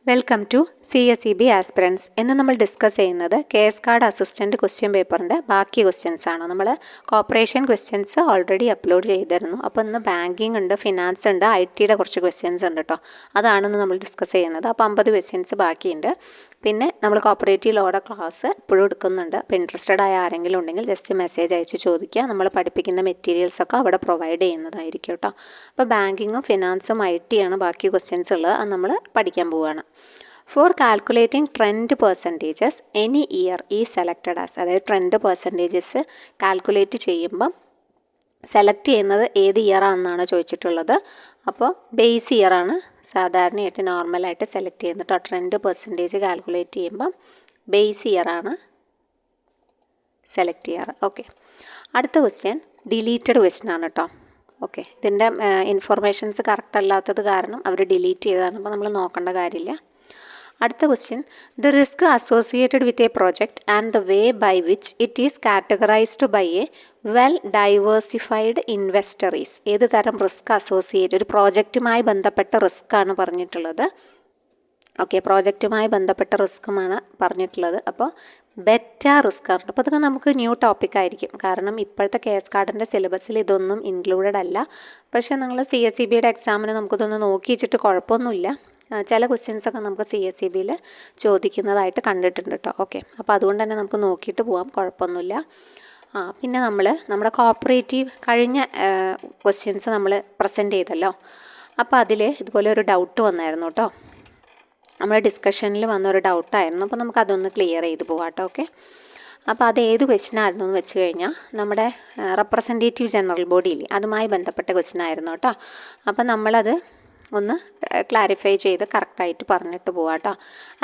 Welcome to CSEB aspirants. ഇന്ന് നമ്മൾ discuss ചെയ്യുന്നത് KS കാർഡ് അസിസ്റ്റൻറ്റ് ക്വസ്റ്റ്യൻ പേപ്പറിൻ്റെ ബാക്കി ക്വസ്റ്റ്യൻസ് ആണ്. നമ്മൾ കോർപ്പറേഷൻ ക്വസ്റ്റ്യൻസ് ഓൾറെഡി അപ്ലോഡ് ചെയ്തിരുന്നു. അപ്പോൾ ഇന്ന് ബാങ്കിങ് ഉണ്ട്, ഫിനാൻസ് ഉണ്ട്, IT കുറച്ച് ക്വസ്റ്റ്യൻസ് ഉണ്ട് കേട്ടോ. അതാണെന്ന് നമ്മൾ ഡിസ്കസ് ചെയ്യുന്നത്. അപ്പോൾ 50 ക്വസ്റ്റ്യൻസ് ബാക്കിയുണ്ട്. പിന്നെ നമ്മൾ കോപ്പറേറ്റീവ് ലോയുടെ ക്ലാസ് ഇപ്പോഴും എടുക്കുന്നുണ്ട്. അപ്പോൾ ഇൻട്രസ്റ്റഡ് ആയ ആരെങ്കിലും ഉണ്ടെങ്കിൽ ജസ്റ്റ് മെസ്സേജ് അയച്ച് ചോദിക്കുക. നമ്മൾ പഠിപ്പിക്കുന്ന മെറ്റീരിയൽസൊക്കെ അവിടെ പ്രൊവൈഡ് ചെയ്യുന്നതായിരിക്കും കേട്ടോ. അപ്പോൾ ബാങ്കിങ്ങും ഫിനാൻസും IT ആണ് ബാക്കി ക്വസ്റ്റ്യൻസ് ഉള്ളത്. അത് നമ്മൾ പഠിക്കാൻ പോവുകയാണ്. Four calculating trend percentages any year ഈ സെലക്റ്റഡ് ആസ്, അതായത് ട്രെൻഡ് പെർസെൻറ്റേജസ് കാൽക്കുലേറ്റ് ചെയ്യുമ്പം സെലക്ട് ചെയ്യുന്നത് ഏത് ഇയർ ആണെന്നാണ് ചോദിച്ചിട്ടുള്ളത്. അപ്പോൾ ബേസ് ഇയറാണ് സാധാരണയായിട്ട് നോർമലായിട്ട് സെലക്ട് ചെയ്യുന്നത് കേട്ടോ. ട്രെൻഡ് പെർസെൻറ്റേജ് കാൽക്കുലേറ്റ് ചെയ്യുമ്പം ബേസ് ഇയറാണ് സെലക്ട് ചെയ്യാറ്. ഓക്കെ, അടുത്ത ക്വസ്റ്റ്യൻ ഡിലീറ്റഡ് ക്വസ്റ്റ്യൻ ആണ് കേട്ടോ. ഓക്കെ, ഇതിൻ്റെ ഇൻഫർമേഷൻസ് കറക്റ്റ് അല്ലാത്തത് കാരണം അവർ ഡിലീറ്റ് ചെയ്തതാണ്. അപ്പോൾ നമ്മൾ നോക്കേണ്ട കാര്യമില്ല. അടുത്ത question, the risk associated with a project and the way by which it is categorised by a well diversified investor is. ഏത് തരം റിസ്ക് അസോസിയേറ്റ്, ഒരു പ്രോജക്റ്റുമായി ബന്ധപ്പെട്ട റിസ്ക് ആണ് പറഞ്ഞിട്ടുള്ളത്. ഓക്കെ, പ്രോജക്റ്റുമായി ബന്ധപ്പെട്ട റിസ്ക്കുമാണ് പറഞ്ഞിട്ടുള്ളത്. അപ്പോൾ ബെറ്റ റിസ്ക് ആണ്. അപ്പോൾ അതൊക്കെ നമുക്ക് ന്യൂ ടോപ്പിക് ആയിരിക്കും, കാരണം ഇപ്പോഴത്തെ KS കാർഡിൻ്റെ സിലബസിൽ ഇതൊന്നും ഇൻക്ലൂഡഡ് അല്ല. പക്ഷേ നിങ്ങൾ CSEBയുടെ എക്സാമിന് നമുക്കിതൊന്ന് നോക്കി വെച്ചിട്ട് കുഴപ്പമൊന്നുമില്ല. ചില ക്വസ്റ്റ്യൻസൊക്കെ നമുക്ക് CSEBയിൽ ചോദിക്കുന്നതായിട്ട് കണ്ടിട്ടുണ്ട് കേട്ടോ. ഓക്കെ, അപ്പോൾ അതുകൊണ്ട് തന്നെ നമുക്ക് നോക്കിയിട്ട് പോകാം, കുഴപ്പമൊന്നുമില്ല. പിന്നെ നമ്മുടെ കോപ്പറേറ്റീവ് കഴിഞ്ഞ ക്വസ്റ്റ്യൻസ് നമ്മൾ പ്രസൻറ്റ് ചെയ്തല്ലോ. അപ്പോൾ അതിൽ ഇതുപോലെ ഒരു ഡൗട്ട് വന്നായിരുന്നു കേട്ടോ. നമ്മുടെ ഡിസ്കഷനിൽ വന്നൊരു ഡൗട്ടായിരുന്നു. അപ്പോൾ നമുക്കതൊന്ന് ക്ലിയർ ചെയ്ത് പോകാം കേട്ടോ. ഓക്കെ, അപ്പോൾ അത് ഏത് ക്വസ്റ്റ്യനായിരുന്നു എന്ന് വെച്ച് കഴിഞ്ഞാൽ നമ്മുടെ റെപ്രസെൻറ്റേറ്റീവ് ജനറൽ ബോഡിയില്ലേ, അതുമായി ബന്ധപ്പെട്ട ക്വസ്റ്റ്യൻ ആയിരുന്നു കേട്ടോ. അപ്പോൾ നമ്മളത് ഒന്ന് ക്ലാരിഫൈ ചെയ്ത് കറക്റ്റായിട്ട് പറഞ്ഞിട്ട് പോവാം കേട്ടോ.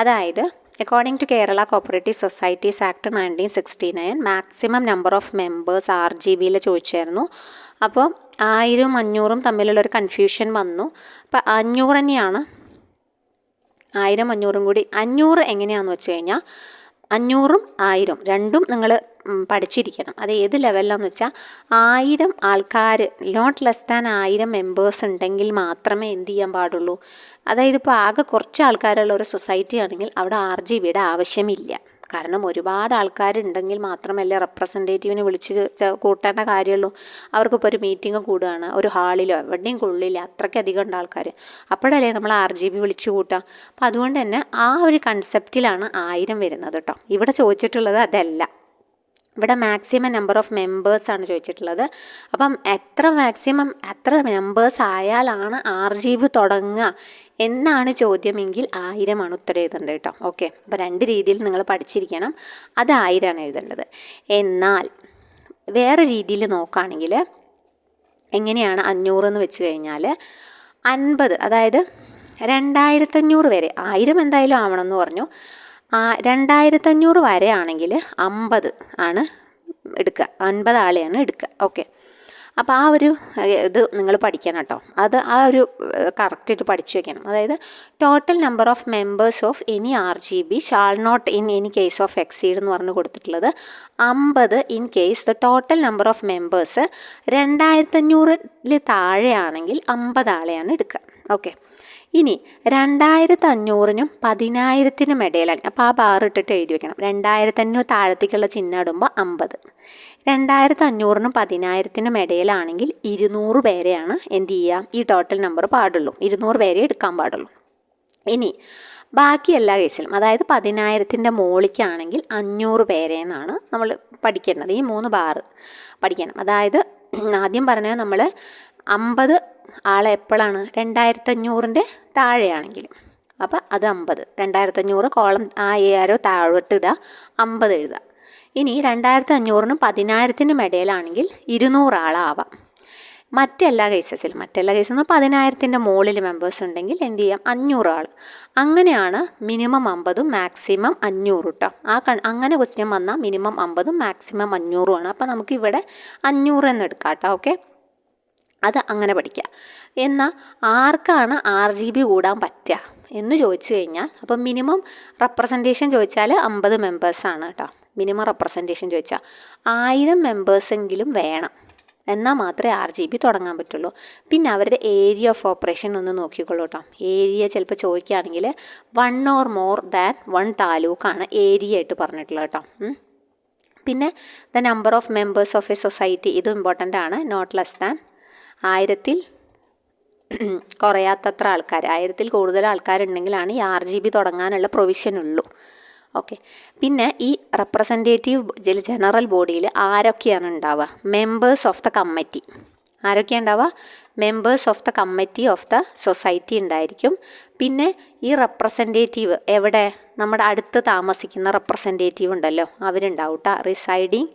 അതായത് according to Kerala cooperative societies act 1969 maximum number of members RGBയിൽ ചോദിച്ചായിരുന്നു. അപ്പോൾ 1000ഉം 500ഉം തമ്മിലുള്ളൊരു കൺഫ്യൂഷൻ വന്നു. അപ്പോൾ 500 തന്നെയാണ്. 1000ഉം 500ഉം കൂടി 500 എങ്ങനെയാണെന്ന് വെച്ച് കഴിഞ്ഞാൽ 500ഉം 1000ഉം രണ്ടും നിങ്ങൾ പഠിച്ചിരിക്കണം. അത് ഏത് ലെവലിലാണെന്ന് വെച്ചാൽ 1000 ആൾക്കാർ, നോട്ട് ലെസ് ദാൻ 1000 മെമ്പേഴ്സ് ഉണ്ടെങ്കിൽ മാത്രമേ എന്ത് ചെയ്യാൻ പാടുള്ളൂ. അതായത് ഇപ്പോൾ ആകെ കുറച്ച് ആൾക്കാരുള്ള ഒരു സൊസൈറ്റി ആണെങ്കിൽ അവിടെ RGBയുടെ ആവശ്യമില്ല. കാരണം ഒരുപാട് ആൾക്കാരുണ്ടെങ്കിൽ മാത്രമല്ലേ റെപ്രസെൻറ്റേറ്റീവിനെ വിളിച്ച് കൂട്ടേണ്ട കാര്യമുള്ളൂ. അവർക്കിപ്പോൾ ഒരു മീറ്റിംഗ് കൂടുകയാണ്, ഒരു ഹാളിലോ എവിടെയും കൊള്ളില്ല, അത്രയ്ക്കധികം ഉണ്ട് ആൾക്കാർ. അപ്പോഴല്ലേ നമ്മൾ RGB വിളിച്ചു കൂട്ടുക. അപ്പോൾ അതുകൊണ്ട് തന്നെ ആ ഒരു കൺസെപ്റ്റിലാണ് 1000 വരുന്നത് കേട്ടോ. ഇവിടെ ചോദിച്ചിട്ടുള്ളത് അതല്ല. ഇവിടെ മാക്സിമം നമ്പർ ഓഫ് മെമ്പേഴ്സാണ് ചോദിച്ചിട്ടുള്ളത്. അപ്പം എത്ര മെമ്പേഴ്സ് ആയാലാണ് RGB തുടങ്ങുക എന്നാണ് ചോദ്യമെങ്കിൽ 1000 ഉത്തരം എഴുതേണ്ടത് കേട്ടോ. ഓക്കെ, അപ്പോൾ 2 രീതിയിൽ നിങ്ങൾ പഠിച്ചിരിക്കണം. അത് 1000 എഴുതേണ്ടത്. എന്നാൽ വേറെ രീതിയിൽ നോക്കുകയാണെങ്കിൽ എങ്ങനെയാണ് 500 എന്ന് വെച്ച് കഴിഞ്ഞാൽ 50, അതായത് 2500 വരെ, 1000 എന്തായാലും ആവണമെന്ന് പറഞ്ഞു. 2500 വരെ ആണെങ്കിൽ 50 ആണ് എടുക്കുക, 50 ആളെയാണ് എടുക്കുക. ഓക്കെ, അപ്പോൾ ആ ഒരു ഇത് നിങ്ങൾ പഠിക്കണം കേട്ടോ. അത് ആ ഒരു കറക്റ്റായിട്ട് പഠിച്ചു വെക്കണം. അതായത് total number of members of any RGB shall not in any case of exceed എന്ന് പറഞ്ഞ് കൊടുത്തിട്ടുള്ളത് 50 in case the total number of members 2500 താഴെയാണെങ്കിൽ 50 ആളെയാണ് എടുക്കുക. ഓക്കെ, ഇനി 2500നും 10,000നും ഇടയിലാണ്. അപ്പോൾ ആ ബാർ ഇട്ടിട്ട് എഴുതി വെക്കണം. 2500 താഴത്തേക്കുള്ള ചിഹ്നം ഇടുമ്പോൾ 50, 2500നും 10,000നും ഇടയിലാണെങ്കിൽ 200 പേരെയാണ് എന്ത് ചെയ്യുക, ഈ ടോട്ടൽ നമ്പർ പാടുള്ളൂ. 200 പേരെ എടുക്കാൻ പാടുള്ളൂ. ഇനി ബാക്കി എല്ലാ കേസിലും, അതായത് 10,000ൻ്റെ മുകളിലേക്കാണെങ്കിൽ 500 പേരെന്നാണ് നമ്മൾ പഠിക്കേണ്ടത്. ഈ 3 ബാർ പഠിക്കണം. അതായത് ആദ്യം പറഞ്ഞത് നമ്മൾ 50 ആളെ എപ്പോഴാണ് 2500ൻ്റെ താഴെയാണെങ്കിലും, അപ്പോൾ അത് 50, 2500 കോളം ആ ഏരോ താഴോട്ടിടുക, 50 എഴുതുക. ഇനി 2500നും 10,000നും ഇടയിലാണെങ്കിൽ 200 ആളാവാം. മറ്റെല്ലാ കേസിലും 10,000ൻ്റെ മുകളിൽ മെമ്പേഴ്സ് ഉണ്ടെങ്കിൽ എന്ത് ചെയ്യാം, 500 ആൾ. അങ്ങനെയാണ് മിനിമം 50ഉം മാക്സിമം 500 കേട്ടോ. അങ്ങനെ ക്വസ്റ്റ്യൻ വന്നാൽ മിനിമം 50ഉം മാക്സിമം 500ആണ്. അപ്പോൾ നമുക്കിവിടെ 500 എന്ന് എടുക്കാം കേട്ടോ. ഓക്കെ, അത് അങ്ങനെ പഠിക്കുക. എന്നാൽ ആർക്കാണ് RGB കൂടാൻ പറ്റുക എന്ന് ചോദിച്ചു കഴിഞ്ഞാൽ, അപ്പം മിനിമം റെപ്രസെൻറ്റേഷൻ ചോദിച്ചാൽ 50 മെമ്പേഴ്സാണ് കേട്ടോ. മിനിമം റെപ്രസെൻറ്റേഷൻ ചോദിച്ചാൽ 1000 മെമ്പേഴ്സെങ്കിലും വേണം. എന്നാൽ മാത്രമേ RGB തുടങ്ങാൻ പറ്റുള്ളൂ. പിന്നെ അവരുടെ ഏരിയ ഓഫ് ഓപ്പറേഷൻ ഒന്ന് നോക്കിക്കോളൂ കേട്ടോ. ഏരിയ ചിലപ്പോൾ ചോദിക്കുകയാണെങ്കിൽ 1 or more than 1 താലൂക്കാണ് ഏരിയ ആയിട്ട് പറഞ്ഞിട്ടുള്ളത് കേട്ടോ. പിന്നെ the number of members of A society, ഇത് ഇമ്പോർട്ടൻ്റ് ആണ്. നോട്ട് ലെസ് ദാൻ 1000-ൽ കുറയാത്തത്ര ആൾക്കാർ, 1000-ൽ കൂടുതൽ ആൾക്കാരുണ്ടെങ്കിലാണ് ഈ RGB തുടങ്ങാനുള്ള പ്രൊവിഷൻ ഉള്ളൂ. ഓക്കെ. പിന്നെ ഈ റെപ്രസെൻറ്റേറ്റീവ് ജനറൽ ബോഡിയിൽ ആരൊക്കെയാണ് ഉണ്ടാവുക? Members of the committee. ആരൊക്കെയാണ് ഉണ്ടാവുക? Members of the committee of the society ഉണ്ടായിരിക്കും. പിന്നെ ഈ റെപ്രസെൻറ്റേറ്റീവ് എവിടെ? നമ്മുടെ അടുത്ത് താമസിക്കുന്ന റെപ്രസെൻറ്റേറ്റീവ് ഉണ്ടല്ലോ, അവരുണ്ടാവും കേട്ടോ. Residing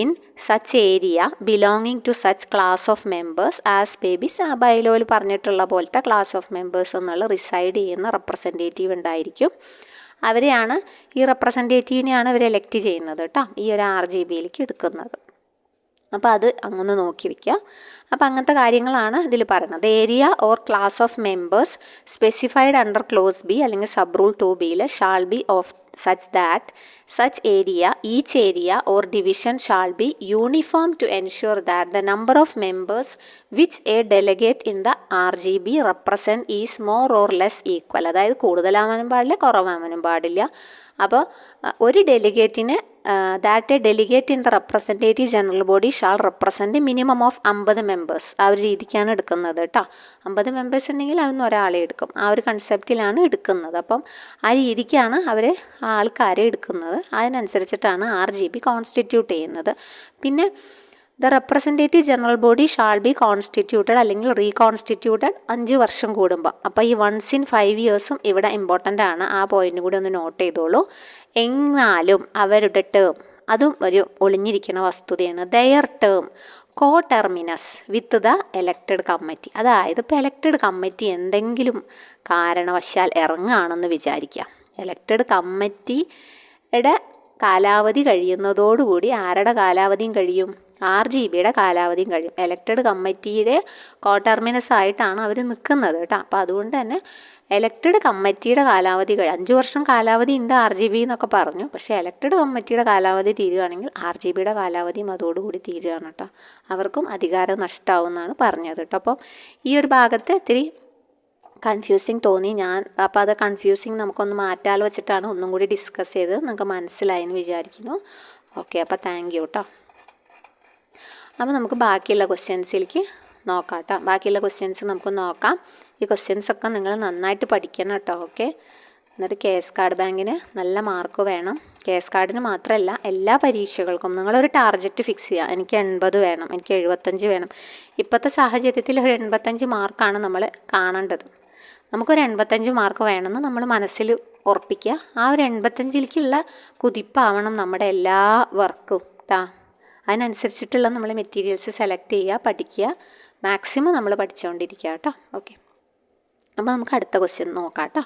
in such area belonging to such class of members as babies. ആ ബൈലോയിൽ പറഞ്ഞിട്ടുള്ള പോലത്തെ ക്ലാസ് ഓഫ് മെമ്പേഴ്സ് എന്നുള്ള റിസൈഡ് ചെയ്യുന്ന റെപ്രസെൻറ്റേറ്റീവ് ഉണ്ടായിരിക്കും. അവരെയാണ്, ഈ റെപ്രസെൻറ്റേറ്റീവിനെയാണ് അവർ എലക്ട് ചെയ്യുന്നത് കേട്ടോ, ഈ ഒരു RGBയിലേക്ക് എടുക്കുന്നത്. അപ്പോൾ അത് അങ്ങനെ നോക്കി വയ്ക്കുക. അപ്പോൾ അങ്ങനത്തെ കാര്യങ്ങളാണ് ഇതിൽ പറയുന്നത്. Area or class of members specified under clause B അല്ലെങ്കിൽ sub rule 2B shall be of such that such area, each area or division shall be uniform to ensure that the number of members which a delegate in the RGB represent is more or less equal. അതായത് കൂടുതലാവാനും പാടില്ല, കുറവാവാനും പാടില്ല. അപ്പോൾ ഒരു ഡെലിഗേറ്റിന് that a delegate in the representative general body shall represent minimum of 50 members. ആ ഒരു രീതിക്കാണ് എടുക്കുന്നത് കേട്ടോ. 50 മെമ്പേഴ്സ് ഉണ്ടെങ്കിൽ അതിന് ഒരാളെ എടുക്കും. ആ ഒരു കൺസെപ്റ്റിലാണ് എടുക്കുന്നത്. അപ്പം ആ രീതിക്കാണ് അവർ ആൾക്കാരെ എടുക്കുന്നത്. അതിനനുസരിച്ചിട്ടാണ് RGB കോൺസ്റ്റിറ്റ്യൂട്ട് ചെയ്യുന്നത്. പിന്നെ the representative general body shall be constituted അല്ലെങ്കിൽ റീകോൺസ്റ്റിറ്റ്യൂട്ടഡ് 5 വർഷം കൂടുമ്പോൾ. അപ്പോൾ ഈ 1 in 5 yearsഉം ഇവിടെ ഇമ്പോർട്ടൻ്റ് ആണ്. ആ പോയിന്റ് കൂടി ഒന്ന് നോട്ട് ചെയ്തോളൂ. എന്നാലും അവരുടെ ടേം, അതും ഒരു ഒളിഞ്ഞിരിക്കുന്ന വസ്തുതയാണ്. Their term coterminous with the elected committee. അതായത് ഇപ്പോൾ എലക്റ്റഡ് കമ്മിറ്റി എന്തെങ്കിലും കാരണവശാൽ ഇറങ്ങുകയാണെന്ന് വിചാരിക്കാം. എലക്റ്റഡ് കമ്മിറ്റിയുടെ കാലാവധി കഴിയുന്നതോടുകൂടി ആരുടെ കാലാവധിയും കഴിയും? RGBയുടെ കാലാവധിയും കഴിയും. എലക്റ്റഡ് കമ്മിറ്റിയുടെ കോട്ടർമിനസ് ആയിട്ടാണ് അവർ നിൽക്കുന്നത് കേട്ടോ. അപ്പോൾ അതുകൊണ്ട് തന്നെ എലക്റ്റഡ് കമ്മിറ്റിയുടെ കാലാവധി 5 വർഷം കാലാവധി ഉണ്ട് RGB എന്നൊക്കെ പറഞ്ഞു. പക്ഷേ എലക്റ്റഡ് കമ്മിറ്റിയുടെ കാലാവധി തീരുകയാണെങ്കിൽ RGBയുടെ കാലാവധിയും അതോടുകൂടി തീരുകയാണ് കേട്ടോ. അവർക്കും അധികാരം നഷ്ടമാവുമെന്നാണ് പറഞ്ഞത് കേട്ടോ. അപ്പം ഈ ഒരു ഭാഗത്ത് ഇത്തിരി കൺഫ്യൂസിങ് തോന്നി ഞാൻ. അപ്പോൾ അത് കൺഫ്യൂസിങ് നമുക്കൊന്ന് മാറ്റാൽ വെച്ചിട്ടാണ് ഒന്നും കൂടി ഡിസ്കസ് ചെയ്തത്. നിങ്ങൾക്ക് മനസ്സിലായെന്ന് വിചാരിക്കുന്നു. ഓക്കെ, അപ്പോൾ താങ്ക് യു കേട്ടോ. അപ്പോൾ നമുക്ക് ബാക്കിയുള്ള ക്വസ്റ്റ്യൻസിലേക്ക് നോക്കാം കേട്ടോ. ബാക്കിയുള്ള ക്വസ്റ്റ്യൻസ് നമുക്ക് നോക്കാം. ഈ ക്വസ്റ്റ്യൻസൊക്കെ നിങ്ങൾ നന്നായിട്ട് പഠിക്കണം കേട്ടോ. ഓക്കെ. എന്നിട്ട് KS കാർഡ് ബാങ്കിന് നല്ല മാർക്ക് വേണം. KS കാർഡിന് മാത്രമല്ല എല്ലാ പരീക്ഷകൾക്കും നിങ്ങളൊരു ടാർഗറ്റ് ഫിക്സ് ചെയ്യുക. എനിക്ക് 80 വേണം, എനിക്ക് 75 വേണം. ഇപ്പോഴത്തെ സാഹചര്യത്തിൽ ഒരു 85 മാർക്കാണ് നമ്മൾ കാണേണ്ടത്. നമുക്കൊരു 85 മാർക്ക് വേണമെന്ന് നമ്മൾ മനസ്സിൽ ഉറപ്പിക്കുക. ആ ഒരു 85ലേക്കുള്ള കുതിപ്പാവണം നമ്മുടെ എല്ലാ വർക്കും കേട്ടോ. അതിനനുസരിച്ചിട്ടുള്ള നമ്മൾ മെറ്റീരിയൽസ് സെലക്ട് ചെയ്യുക, പഠിക്കുക, മാക്സിമം നമ്മൾ പഠിച്ചുകൊണ്ടിരിക്കുക കേട്ടോ. ഓക്കെ. അപ്പോൾ നമുക്ക് അടുത്ത ക്വസ്റ്റ്യൻ നോക്കാം കേട്ടോ.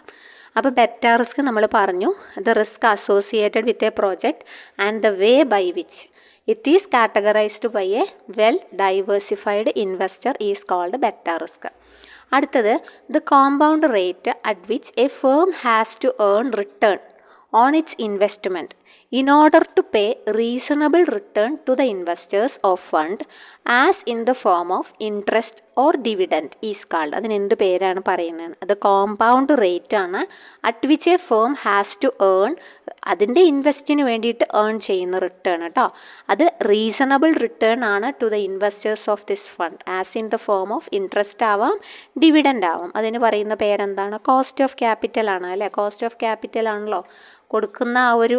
അപ്പോൾ ബെറ്റ റിസ്ക് നമ്മൾ പറഞ്ഞു. The risk associated with a project and the way by which it is categorised by a well diversified investor is called beta risk. അടുത്തത് the compound rate at which a firm has to earn return on its investment in order to pay reasonable return to the investors of fund as in the form of interest or dividend is called. അതിന് എന്ത് പേരാണ് പറയുന്നത്? അത് compound rate ആണ്. At which a firm has to earn, അതിൻ്റെ ഇൻവെസ്റ്റിന് വേണ്ടിയിട്ട് earn ചെയ്യുന്ന റിട്ടേൺ കേട്ടോ. അത് റീസണബിൾ റിട്ടേൺ ആണ് to the investors of this fund as in the form of interest ആവാം, ഡിവിഡൻഡ് ആവാം. അതിന് പറയുന്ന പേരെന്താണ്? കോസ്റ്റ് ഓഫ് ക്യാപിറ്റൽ ആണ് അല്ലേ. കോസ്റ്റ് ഓഫ് ക്യാപിറ്റൽ ആണല്ലോ കൊടുക്കുന്ന ആ ഒരു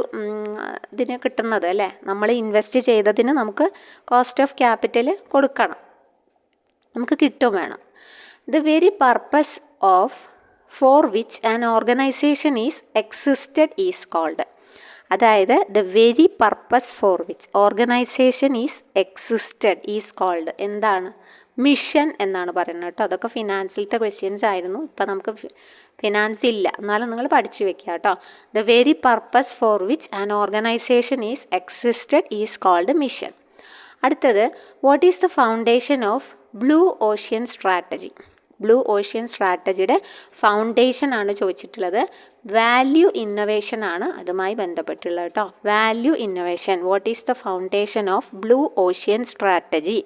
ഇതിന് കിട്ടുന്നത് അല്ലേ. നമ്മൾ ഇൻവെസ്റ്റ് ചെയ്തതിന് നമുക്ക് കോസ്റ്റ് ഓഫ് ക്യാപിറ്റൽ കൊടുക്കണം, നമുക്ക് കിട്ടും വേണം. The very purpose of for which an organisation is existed is called. അതായത് the very purpose for which organisation is existed is called എന്താണ്? മിഷൻ എന്നാണ് പറയുന്നത് കേട്ടോ. അതൊക്കെ ഫിനാൻസിലത്തെ ക്വസ്റ്റ്യൻസ് ആയിരുന്നു. ഇപ്പം നമുക്ക് ഫിനാൻസ് ഇല്ല, എന്നാലും നിങ്ങൾ പഠിച്ചു വെക്കുക കേട്ടോ. The very purpose for which an organisation is existed is called mission. അടുത്തത് what is the foundation of blue ocean strategy? Blue ocean സ്ട്രാറ്റജിയുടെ ഫൗണ്ടേഷൻ ആണ് ചോദിച്ചിട്ടുള്ളത്. വാല്യൂ ഇന്നൊവേഷൻ ആണ് അതുമായി ബന്ധപ്പെട്ടുള്ളത് കേട്ടോ. Value innovation. What is the foundation of blue ocean strategy?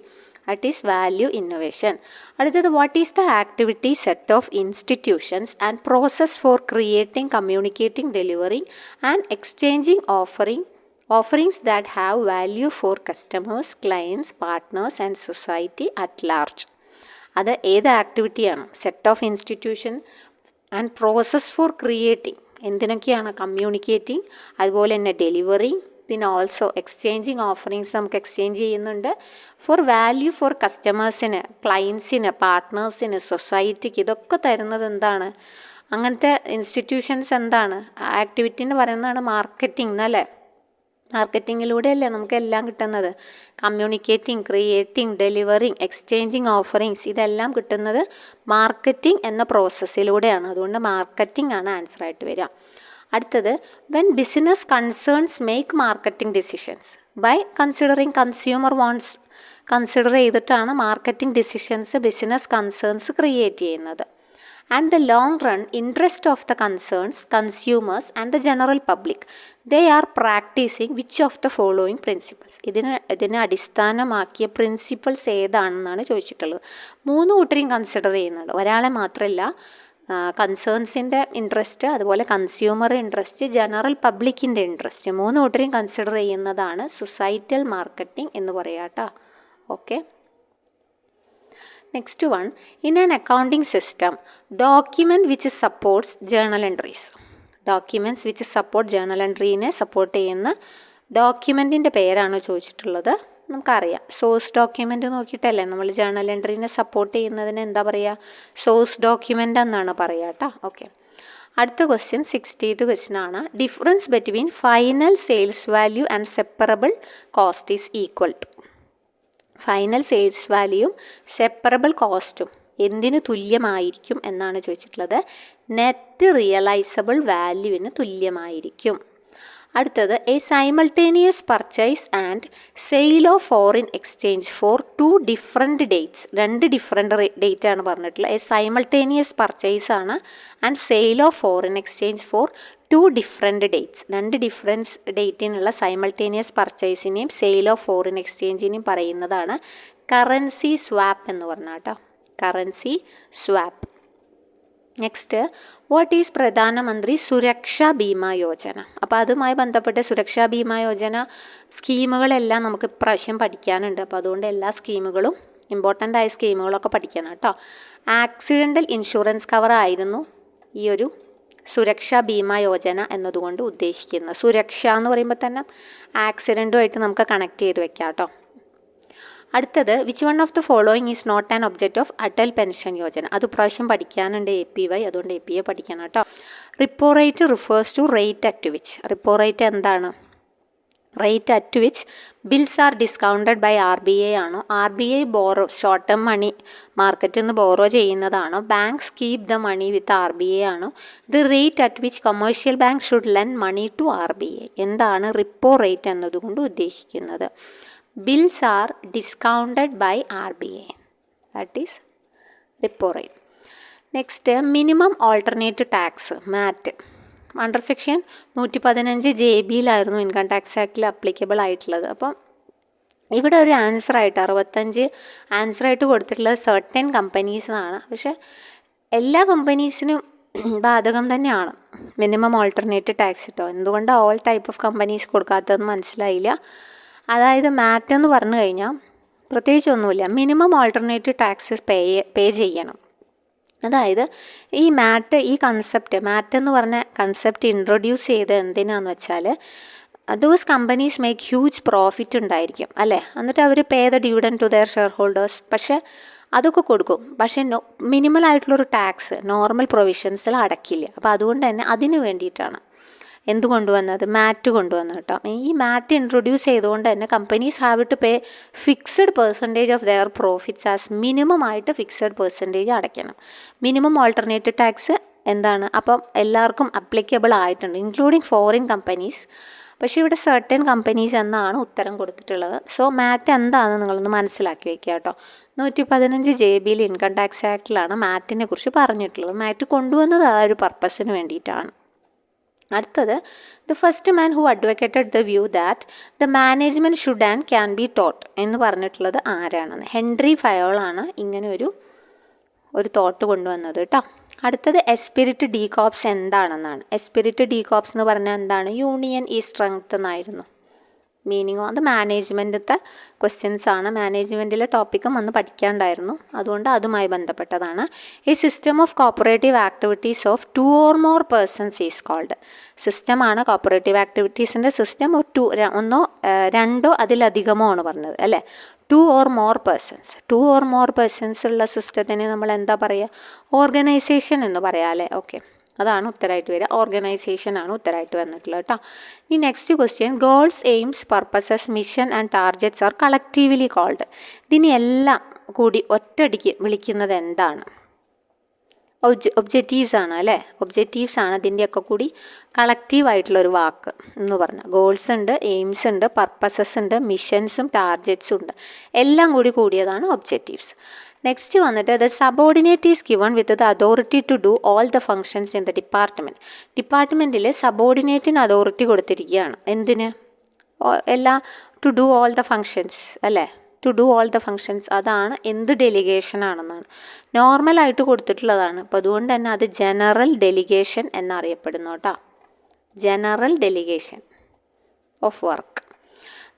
That is value innovation. അടുത്തത് what is the activity set of institutions and process for creating, communicating, delivering and exchanging offerings that have value for customers, clients, partners and society at large. അത് ഏത് ആക്ടിവിറ്റിയാണ്? Set of institution and process for creating, എന്തിനൊക്കെയാണ്? Communicating, അതുപോലെ തന്നെ delivering, പിന്നെ also exchanging, offerings നമുക്ക് exchange ചെയ്യുന്നുണ്ട്. For value for കസ്റ്റമേഴ്സിന്, ക്ലയൻസിന്, പാർട്ട്നേഴ്സിന്, സൊസൈറ്റിക്ക്, ഇതൊക്കെ തരുന്നത് എന്താണ്? അങ്ങനത്തെ ഇൻസ്റ്റിറ്റ്യൂഷൻസ് എന്താണ്? ആക്ടിവിറ്റി എന്ന് പറയുന്നതാണ് മാർക്കറ്റിംഗ് എന്നല്ലേ? മാർക്കറ്റിങ്ങിലൂടെയല്ലേ നമുക്ക് എല്ലാം കിട്ടുന്നത്? Communicating, creating, delivering, exchanging, offerings, ഇതെല്ലാം കിട്ടുന്നത് മാർക്കറ്റിംഗ് എന്ന പ്രോസസ്സിലൂടെയാണ്. അതുകൊണ്ട് മാർക്കറ്റിംഗ് ആണ് ആൻസറായിട്ട് വരിക. അടുത്തത് when business concerns make marketing decisions by considering consumer wants, consider ചെയ്തിട്ടാണ് marketing decisions, business concerns create ചെയ്യുന്നത്. And the long run interest of the concerns, consumers and the general public, they are practicing which of the following principles? ഇതിനെ അടിസ്ഥാനമാക്കിയ principles ഏതാണെന്നാണ് ചോദിച്ചിട്ടുള്ളത്. 3 കൂട്ടരെയും consider ചെയ്യുന്നുണ്ട്, ഒരാളെ മാത്രമല്ല. കൺസേൺസിൻ്റെ interest, അതുപോലെ കൺസ്യൂമർ ഇൻട്രസ്റ്റ്, ജനറൽ പബ്ലിക്കിൻ്റെ ഇൻട്രസ്റ്റ്, 3 കൂട്ടരെയും കൺസിഡർ ചെയ്യുന്നതാണ് സൊസൈറ്റൽ മാർക്കറ്റിംഗ് എന്ന് പറയാം കേട്ടോ. Okay. Next one, in an accounting system, document which supports journal entries. Documents which support journal entryനെ സപ്പോർട്ട് ചെയ്യുന്ന ഡോക്യുമെൻറ്റിൻ്റെ പേരാണ് ചോദിച്ചിട്ടുള്ളത്. നമുക്കറിയാം, സോഴ്സ് ഡോക്യുമെൻ്റ് നോക്കിയിട്ടല്ലേ നമ്മൾ ജേർണൽ എൻട്രീനെ സപ്പോർട്ട് ചെയ്യുന്നതിന് എന്താ പറയുക? സോഴ്സ് ഡോക്യുമെൻ്റ് എന്നാണ് പറയുക കേട്ടോ. ഓക്കെ. അടുത്ത ക്വസ്റ്റ്യൻ 60th ക്വസ്റ്റ്യൻ ആണ്. Difference between final sales value and separable cost is equal to. Final sales വാല്യൂയും സെപ്പറബിൾ കോസ്റ്റും എന്തിനു തുല്യമായിരിക്കും എന്നാണ് ചോദിച്ചിട്ടുള്ളത്? നെറ്റ് റിയലൈസബിൾ വാല്യൂവിന് തുല്യമായിരിക്കും. അടുത്തത് a simultaneous purchase and sale of foreign exchange for 2 different dates. 2 different date ആണ് പറഞ്ഞിട്ടുള്ളത്. എ സൈമൾട്ടേനിയസ് പർച്ചേസ് ആണ് and sale of foreign exchange for 2 different dates. 2 difference ഡേറ്റിനുള്ള സൈമൾട്ടേനിയസ് പർച്ചേസിനെയും സെയിൽ ഓഫ് ഫോറിൻ എക്സ്ചേഞ്ചിനെയും പറയുന്നതാണ് കറൻസി സ്വാപ്പ് എന്ന് പറഞ്ഞാൽ കേട്ടോ. Currency swap. Next, what is Pradhan Mantri Suraksha Bima Yojana? അപ്പോൾ അതുമായി ബന്ധപ്പെട്ട് സുരക്ഷാ ബീമാ യോജന സ്കീമുകളെല്ലാം നമുക്ക് ഇപ്രാവശ്യം പഠിക്കാനുണ്ട്. അപ്പോൾ അതുകൊണ്ട് എല്ലാ സ്കീമുകളും, ഇമ്പോർട്ടൻ്റ് ആയ സ്കീമുകളൊക്കെ പഠിക്കണം കേട്ടോ. ആക്സിഡൻ്റൽ ഇൻഷുറൻസ് കവർ ആയിരുന്നു ഈ ഒരു സുരക്ഷാ ബീമാ യോജന എന്നതുകൊണ്ട് ഉദ്ദേശിക്കുന്നത്. സുരക്ഷ എന്ന് പറയുമ്പോൾ തന്നെ ആക്സിഡൻറ്റുമായിട്ട് നമുക്ക് കണക്ട് ചെയ്ത് വെക്കാം കേട്ടോ. അടുത്തത് which one of the following is not an object of Atal pension Yojana? അത് പ്രാവശ്യം പഠിക്കാനുണ്ട് APY, അതുകൊണ്ട് APA പഠിക്കണം കേട്ടോ. Repo rate refers to rate at which. Repo rate എന്താണ്? Rate at which bills are discounted by RBI ആണോ? RBI borrow, short term money മാർക്കറ്റിൽ നിന്ന് ബോറോ ചെയ്യുന്നതാണോ? Banks keep the money with RBI ആണോ? The rate at which commercial bank should lend money to RBI. എന്താണ് repo rate എന്നതുകൊണ്ട് ഉദ്ദേശിക്കുന്നത്? Bills are discounted by RBI, that is repo rate. Next, minimum alternate tax MAT under section 115 JBയിലായിരുന്നു income tax ആക്ടിൽ applicable ആയിട്ടുള്ളത്. അപ്പം ഇവിടെ ഒരു ആൻസറായിട്ട് 65 ആൻസറായിട്ട് കൊടുത്തിട്ടുള്ളത് സർട്ടൻ കമ്പനീസ് എന്നാണ്. പക്ഷേ എല്ലാ കമ്പനീസിനും ബാധകം തന്നെയാണ് മിനിമം ഓൾട്ടർനേറ്റ് ടാക്സ് കേട്ടോ. എന്തുകൊണ്ട് ഓൾ ടൈപ്പ് ഓഫ് കമ്പനീസ് കൊടുക്കാത്തതെന്ന് മനസ്സിലായില്ല. അതായത് മാറ്റ് എന്ന് പറഞ്ഞു കഴിഞ്ഞാൽ പ്രത്യേകിച്ചൊന്നുമില്ല, മിനിമം ഓൾട്ടർനേറ്റീവ് ടാക്സ് പേ ചെയ്യണം. അതായത് ഈ മാറ്റ്, ഈ കൺസെപ്റ്റ്, മാറ്റ് എന്ന് പറഞ്ഞ കൺസെപ്റ്റ് ഇൻട്രൊഡ്യൂസ് ചെയ്ത് എന്തിനാന്ന് വെച്ചാൽ those companies make huge profit ഉണ്ടായിരിക്കും അല്ലേ, എന്നിട്ട് അവർ pay the dividend to their share holders. പക്ഷേ അതൊക്കെ കൊടുക്കും, പക്ഷേ മിനിമൽ ആയിട്ടുള്ളൊരു ടാക്സ് നോർമൽ പ്രൊവിഷൻസിൽ അടക്കില്ല. അപ്പോൾ അതുകൊണ്ട് തന്നെ അതിന് വേണ്ടിയിട്ടാണ് എന്ത് കൊണ്ടുവന്നത്? മാറ്റ് കൊണ്ടുവന്നത് കേട്ടോ. ഈ മാറ്റ് ഇൻട്രൊഡ്യൂസ് ചെയ്തുകൊണ്ട് തന്നെ companies have to pay fixed percentage of their profits as minimum ആയിട്ട് ഫിക്സഡ് പെർസെൻറ്റേജ് അടയ്ക്കണം. മിനിമം ഓൾട്ടർനേറ്റീവ് ടാക്സ് എന്താണ്? അപ്പം എല്ലാവർക്കും അപ്ലിക്കബിൾ ആയിട്ടുണ്ട്, ഇൻക്ലൂഡിങ് ഫോറിൻ കമ്പനീസ്. പക്ഷേ ഇവിടെ സർട്ടൻ കമ്പനീസ് എന്നാണ് ഉത്തരം കൊടുത്തിട്ടുള്ളത്. സോ മാറ്റ് എന്താണെന്ന് നിങ്ങളൊന്ന് മനസ്സിലാക്കി വെക്കുക കേട്ടോ. 115 JBയിൽ ഇൻകം ടാക്സ് ആക്ടിലാണ് മാറ്റിനെ കുറിച്ച് പറഞ്ഞിട്ടുള്ളത്. മാറ്റ് കൊണ്ടുവന്നത് ആ ഒരു പർപ്പസിന് വേണ്ടിയിട്ടാണ്. അടുത്തത് the first man who advocated the view that the management should and can be taught എന്ന് പറഞ്ഞിട്ടുള്ളത് ആരാണെന്ന്? ഹെൻറി ഫയോളാണ് ഇങ്ങനെ ഒരു തോട്ട് കൊണ്ടുവന്നത് കേട്ടോ. അടുത്തത് എസ്പിരിറ്റ് ഡി കോപ്സ് എന്താണെന്നാണ്. എസ്പിരിറ്റ് ഡി കോപ്സ് എന്ന് പറഞ്ഞാൽ എന്താണ്? യൂണിയൻ ഈ സ്ട്രെങ്ത് എന്നായിരുന്നു മീനിങ്ങോ. അത് മാനേജ്മെൻറ്റത്തെ ക്വസ്റ്റ്യൻസ് ആണ്. മാനേജ്മെൻറ്റിലെ ടോപ്പിക്കും വന്ന് പഠിക്കാണ്ടായിരുന്നു, അതുകൊണ്ട് അതുമായി ബന്ധപ്പെട്ടതാണ്. ഈ system of cooperative activities of 2 or more persons is called. സിസ്റ്റമാണ് കോപ്പറേറ്റീവ് ആക്ടിവിറ്റീസിൻ്റെ സിസ്റ്റം. ഒന്നോ രണ്ടോ അതിലധികമോ ആണ് പറഞ്ഞത് അല്ലേ. 2 or more persons. 2 or more persons ഉള്ള സിസ്റ്റത്തിന് നമ്മൾ എന്താ പറയുക? ഓർഗനൈസേഷൻ എന്ന് പറയാം അല്ലേ. ഓക്കെ, അതാണ് ഉത്തരമായിട്ട് വരിക. ഓർഗനൈസേഷൻ ആണ് ഉത്തരമായിട്ട് വന്നിട്ടുള്ളത് കേട്ടോ. ഈ next question, goals, aims, purposes, mission and targets are collectively called. ഇതിനെല്ലാം കൂടി ഒറ്റയടിക്ക് വിളിക്കുന്നത് എന്താണ്? ഒബ്ജക്റ്റീവ്സ് ആണ് അല്ലേ. ഒബ്ജക്റ്റീവ്സ് ആണ് ഇതിൻ്റെയൊക്കെ കൂടി കളക്റ്റീവായിട്ടുള്ളൊരു വാക്ക് എന്ന് പറഞ്ഞാൽ. ഗോൾസ് ഉണ്ട്, എയിംസ് ഉണ്ട്, പർപ്പസസ് ഉണ്ട്, മിഷൻസും ടാർഗറ്റ്സും ഉണ്ട്. എല്ലാം കൂടി കൂടിയതാണ് ഒബ്ജക്റ്റീവ്സ്. നെക്സ്റ്റ് വന്നിട്ട് the subordinate is given with the authority to do all the functions in the department. ഡിപ്പാർട്ട്മെൻറ്റിൽ സബോർഡിനേറ്റിന് അതോറിറ്റി കൊടുത്തിരിക്കുകയാണ്. എന്തിന്? To do all the functions അല്ലേ. To do all the functions അതാണ് എന്ത് ഡെലിഗേഷൻ ആണെന്നാണ്. നോർമലായിട്ട് കൊടുത്തിട്ടുള്ളതാണ്. അപ്പോൾ അതുകൊണ്ട് തന്നെ അത് ജനറൽ ഡെലിഗേഷൻ എന്നറിയപ്പെടുന്നു കേട്ടോ. General delegation of work.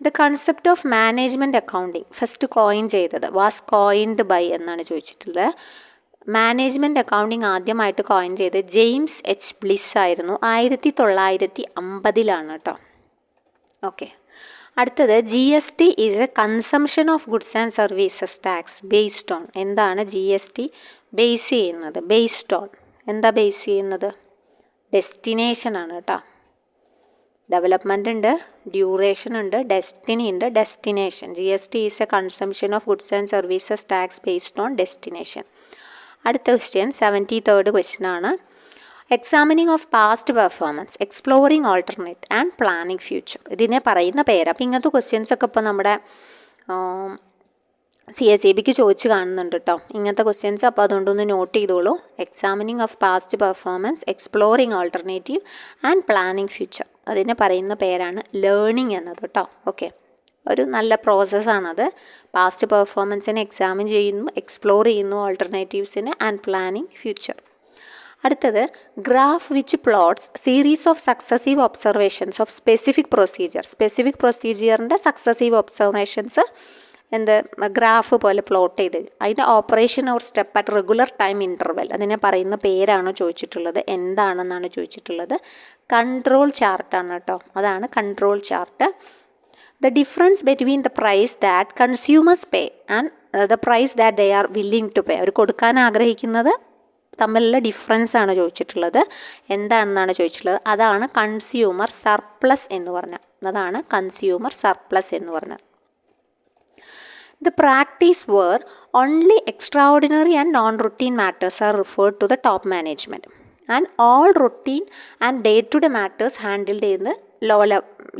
The concept of management accounting first coin ചെയ്തത് വാസ് കോയിൻഡ് ബൈ എന്നാണ് ചോദിച്ചിട്ടുള്ളത്. മാനേജ്മെൻറ്റ് അക്കൗണ്ടിങ് ആദ്യമായിട്ട് കോയിൻ ചെയ്തത് ജെയിംസ് എച്ച് ബ്ലിസ് ആയിരുന്നു. 1950 കേട്ടോ. ഓക്കെ, അടുത്തത് GST is A consumption of goods and services tax based on. എന്താണ് GST base ചെയ്യുന്നത്? ബേസ്ഡ് ഓൺ എന്താ ബേസ് ചെയ്യുന്നത്? ഡെസ്റ്റിനേഷൻ ആണ് കേട്ടോ. ഡെവലപ്മെൻ്റ് ഉണ്ട്, ഡ്യൂറേഷൻ ഉണ്ട്, ഡെസ്റ്റിനി ഉണ്ട്, destination. GST is A consumption of goods and services tax based on destination. അടുത്ത ക്വസ്റ്റ്യൻ 73rd ക്വസ്റ്റ്യൻ ആണ്. Examining of past performance, exploring alternate and planning future. ഇതിനെ പറയുന്ന പേര്. അപ്പോൾ ഇങ്ങനത്തെ ക്വസ്റ്റ്യൻസ് ഒക്കെ ഇപ്പോൾ നമ്മുടെ CSEBക്ക് ചോദിച്ച് കാണുന്നുണ്ട് കേട്ടോ ഇങ്ങനത്തെ ക്വസ്റ്റ്യൻസ്. അപ്പോൾ അതുകൊണ്ടൊന്ന് നോട്ട് ചെയ്തോളൂ. Examining of past performance, exploring alternative and planning future. അതിനെ പറയുന്ന പേരാണ് ലേണിംഗ് എന്നത് കേട്ടോ. ഓക്കെ, ഒരു നല്ല പ്രോസസ്സാണത്. പാസ്റ്റ് പെർഫോമൻസിനെ എക്സാമിൻ ചെയ്യുന്നു, എക്സ്പ്ലോർ ചെയ്യുന്നു ഓൾട്ടർനേറ്റീവ്സിന്, ആൻഡ് പ്ലാനിങ് ഫ്യൂച്ചർ. അടുത്തത് graph which plots series of successive observations of specific procedure. Specific പ്രൊസീജിയറിൻ്റെ സക്സസീവ് ഒബ്സർവേഷൻസ് ഗ്രാഫ് പോലെ പ്ലോട്ട് ചെയ്ത് അതിൻ്റെ operation or step at regular time interval. അതിനെ പറയുന്ന പേരാണോ ചോദിച്ചിട്ടുള്ളത്? എന്താണെന്നാണ് ചോദിച്ചിട്ടുള്ളത്? കൺട്രോൾ ചാർട്ടാണ് കേട്ടോ. അതാണ് control chart. The difference between the price that consumers pay and the price that they are willing to pay. അവർ കൊടുക്കാൻ ആഗ്രഹിക്കുന്നത് തമ്മിലുള്ള ഡിഫറൻസ് ആണ് ചോദിച്ചിട്ടുള്ളത്. എന്താണെന്നാണ് ചോദിച്ചിട്ടുള്ളത്? അതാണ് കൺസ്യൂമർ സർപ്ലസ് എന്ന് പറഞ്ഞാൽ. അതാണ് കൺസ്യൂമർ സർപ്ലസ് എന്ന് പറഞ്ഞത്. The practice where only extraordinary and non-routine matters are referred to the top management and all routine and day-to-day matters handled in the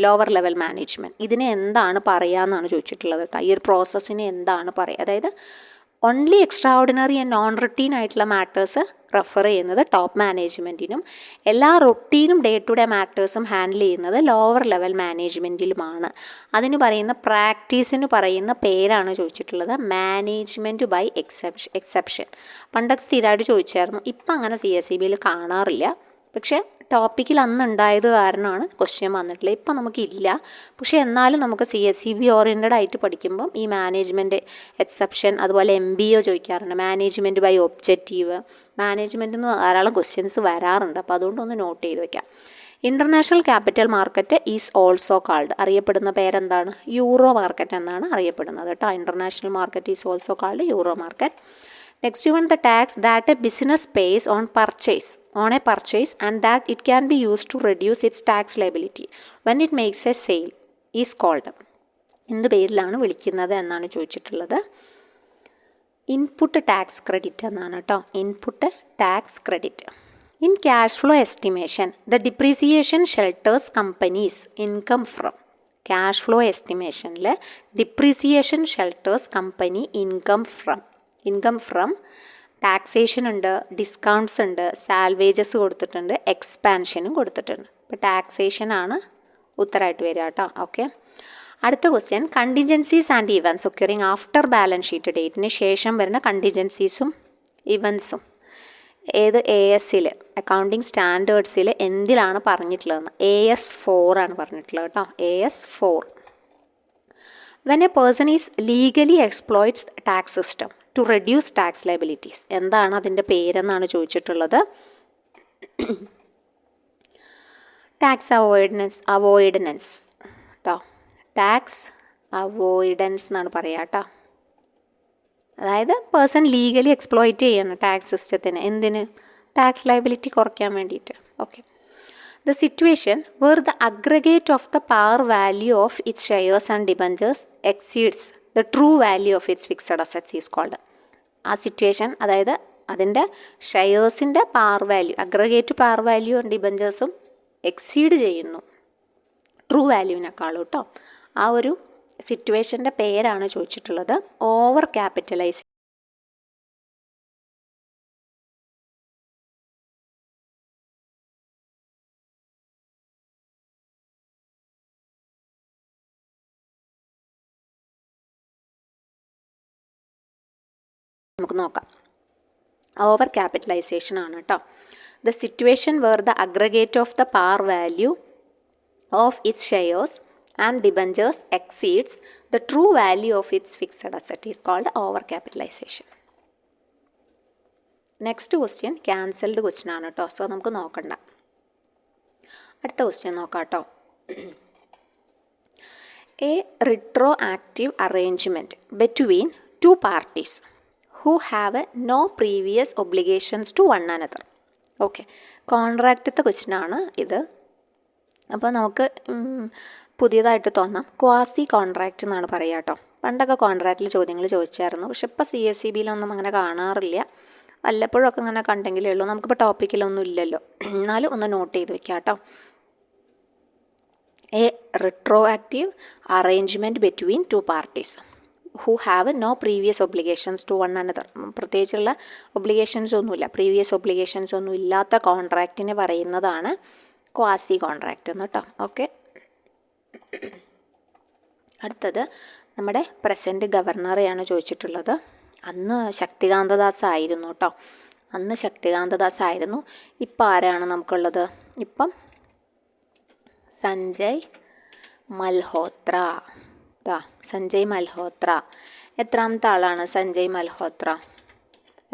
lower level management. ഇതിനെ എന്താണ് പറയുക എന്നാണ് ചോദിച്ചിട്ടുള്ളത് കേട്ടോ. ഈ ഒരു പ്രോസസ്സിനെ എന്താണ് പറയുക? അതായത് only extra ordinary and non routine ആയിട്ടുള്ള മാറ്റേഴ്സ് റെഫർ ചെയ്യുന്നത് ടോപ്പ് മാനേജ്മെൻറ്റിനും എല്ലാ റൊട്ടീനും ഡേ ടു ഡേ മാറ്റേഴ്സും ഹാൻഡിൽ ചെയ്യുന്നത് ലോവർ ലെവൽ മാനേജ്മെൻറ്റിലുമാണ്. അതിന് പറയുന്ന പ്രാക്ടീസിന് പറയുന്ന പേരാണ് ചോദിച്ചിട്ടുള്ളത് മാനേജ്മെൻറ്റ് ബൈ എക്സെപ്ഷൻ. പണ്ടൊക്കെ സ്ഥിരമായിട്ട് ചോദിച്ചായിരുന്നു, ഇപ്പം അങ്ങനെ CSEBയിൽ കാണാറില്ല. പക്ഷേ ടോപ്പിക്കിൽ അന്ന് ഉണ്ടായത് കാരണമാണ് ക്വസ്റ്റ്യൻ വന്നിട്ടുള്ളത്. ഇപ്പം നമുക്കില്ല. പക്ഷേ എന്നാലും നമുക്ക് CSEB ഓറിയൻറ്റഡ് ആയിട്ട് പഠിക്കുമ്പം ഈ മാനേജ്മെൻറ്റ് എക്സെപ്ഷൻ അതുപോലെ MBO ചോദിക്കാറുണ്ട്. മാനേജ്മെൻറ്റ് ബൈ ഒബ്ജക്റ്റീവ്, മാനേജ്മെൻറ്റിൽ നിന്ന് ധാരാളം ക്വസ്റ്റ്യൻസ് വരാറുണ്ട്. അപ്പോൾ അതുകൊണ്ടൊന്ന് നോട്ട് ചെയ്ത് വെക്കാം. International capital market is also called. അറിയപ്പെടുന്ന പേരെന്താണ്? യൂറോ മാർക്കറ്റ് എന്നാണ് അറിയപ്പെടുന്നത് കേട്ടോ. International market is also called euro market. Next one, the tax that a business pays on a purchase and that it can be used to reduce its tax liability when it makes a sale is called. എന്ത് പേരിലാണ് വിളിക്കുന്നത് എന്നാണ് ചോദിച്ചിട്ടുള്ളത്? Input tax credit എന്നാണ് കേട്ടോ. Input tax credit. In cash flow estimation the depreciation shelters companies income from. Cash flow എസ്റ്റിമേഷനിൽ depreciation shelters company income from taxation ഉണ്ട്, discounts ഉണ്ട്, സാൽവേജസ് കൊടുത്തിട്ടുണ്ട്, എക്സ്പാൻഷനും കൊടുത്തിട്ടുണ്ട്. ഇപ്പോൾ ടാക്സേഷനാണ് ഉത്തരമായിട്ട് വരിക കേട്ടോ. ഓക്കെ, അടുത്ത question, contingencies and events occurring after balance sheet ഡേറ്റിന് ശേഷം വരുന്ന കണ്ടിൻജൻസീസും ഇവൻറ്റ്സും ഏത് AS-ൽ അക്കൗണ്ടിങ് സ്റ്റാൻഡേർഡ്സിൽ എന്തിലാണ് പറഞ്ഞിട്ടുള്ളതെന്ന്? AS4 ആണ് പറഞ്ഞിട്ടുള്ളത് കേട്ടോ. AS4. When a person is legally exploits the tax system to reduce tax liabilities, എന്താണ് അതിൻ്റെ പേരെന്നാണ് ചോദിച്ചിട്ടുള്ളത്? ടാക്സ് അവോയ്ഡൻസ് കേട്ടോ. ടാക്സ് അവോയ്ഡൻസ് എന്നാണ് പറയുക കേട്ടോ. അതായത് പേഴ്സൺ ലീഗലി എക്സ്പ്ലോയിറ്റ് ചെയ്യണം ടാക്സ് സിസ്റ്റത്തിന്. എന്തിന്? ടാക്സ് ലയബിലിറ്റി കുറയ്ക്കാൻ വേണ്ടിയിട്ട്. Okay, the situation where the aggregate of the par value of its shares and debentures exceeds the true value of its fixed assets is called. ആ situation, അതായത് അതിൻ്റെ ഷെയർസിൻ്റെ par value, aggregate par value ഡിബഞ്ചേഴ്സും exceed ചെയ്യുന്നു true വാല്യൂവിനേക്കാളും കേട്ടോ. ആ ഒരു സിറ്റുവേഷൻ്റെ പേരാണ് ചോദിച്ചിട്ടുള്ളത്. Over capitalise. നമുക്ക് നോക്കാം. ഓവർ ക്യാപിറ്റലൈസേഷൻ ആണ് കേട്ടോ. The situation where the aggregate of the par value of its shares and debentures exceeds the true value of its fixed asset is called over capitalization. Next question cancelled question ആണ് കേട്ടോ. So നമുക്ക് നോക്കണ്ട. അടുത്ത question നോക്കാം കേട്ടോ. A retroactive arrangement between two parties who have no previous obligations to one another. Okay, കോൺട്രാക്റ്റത്തെ question ആണ് ഇത്. അപ്പോൾ നമുക്ക് പുതിയതായിട്ട് തോന്നാം. ക്വാസി കോൺട്രാക്റ്റ് എന്നാണ് പറയുക കേട്ടോ. പണ്ടൊക്കെ കോൺട്രാക്റ്റിൽ ചോദ്യങ്ങൾ ചോദിച്ചായിരുന്നു. പക്ഷെ ഇപ്പോൾ CSEB-ലൊന്നും അങ്ങനെ കാണാറില്ല. വല്ലപ്പോഴൊക്കെ അങ്ങനെ കണ്ടെങ്കിലേ ഉള്ളൂ. നമുക്കിപ്പോൾ ടോപ്പിക്കിലൊന്നും ഇല്ലല്ലോ. എന്നാലും ഒന്ന് നോട്ട് ചെയ്ത് വെക്കാം കേട്ടോ. A retroactive arrangement between two parties who have no previous obligations to one another. പ്രത്യേകിച്ചുള്ള ഒബ്ലിഗേഷൻസ് ഒന്നുമില്ല, പ്രീവിയസ് ഒബ്ലിഗേഷൻസ് ഒന്നും ഇല്ലാത്ത കോൺട്രാക്റ്റിനെ പറയുന്നതാണ് ക്വാസി കോൺട്രാക്റ്റ് എന്ന് കേട്ടോ. ഓക്കെ, അടുത്തത് നമ്മുടെ പ്രസൻറ്റ് ഗവർണറെയാണ് ചോദിച്ചിട്ടുള്ളത്. അന്ന് ശക്തികാന്തദാസ് ആയിരുന്നു കേട്ടോ. അന്ന് ശക്തികാന്തദാസ് ആയിരുന്നു. ഇപ്പം ആരാണ് നമുക്കുള്ളത്? ഇപ്പം സഞ്ജയ് മൽഹോത്ര കേട്ടോ. സഞ്ജയ് മൽഹോത്ര. എത്രാമത്തെ ആളാണ് സഞ്ജയ് മൽഹോത്ര?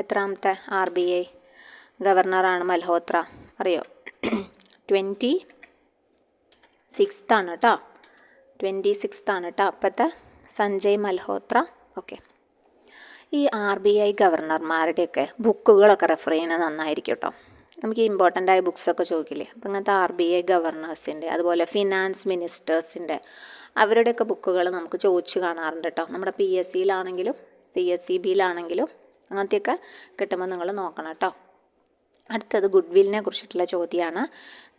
എത്രാമത്തെ RBI ഗവർണറാണ് മൽഹോത്ര? അറിയോ? 26th ആണ് കേട്ടോ. 26th ആണ് കേട്ടോ അപ്പോഴത്തെ സഞ്ജയ് മൽഹോത്ര. ഓക്കെ, ഈ RBI ഗവർണർമാരുടെയൊക്കെ ബുക്കുകളൊക്കെ റെഫർ ചെയ്യുന്നത് നന്നായിരിക്കും കേട്ടോ. നമുക്ക് ഇമ്പോർട്ടൻ്റ് ആയ ബുക്സൊക്കെ ചോദിക്കില്ലേ? അപ്പം ഇങ്ങനത്തെ RBI ഗവർണേഴ്സിൻ്റെ, അതുപോലെ ഫിനാൻസ് മിനിസ്റ്റേഴ്സിൻ്റെ, അവരുടെയൊക്കെ ബുക്കുകൾ നമുക്ക് ചോദിച്ച് കാണാറുണ്ട് കേട്ടോ. നമ്മുടെ PSC-യിലാണെങ്കിലും CSEB-യിലാണെങ്കിലും അങ്ങനത്തെയൊക്കെ കിട്ടുമ്പോൾ നിങ്ങൾ നോക്കണം കേട്ടോ. അടുത്തത് ഗുഡ് വില്ലിനെ കുറിച്ചിട്ടുള്ള ചോദ്യമാണ്.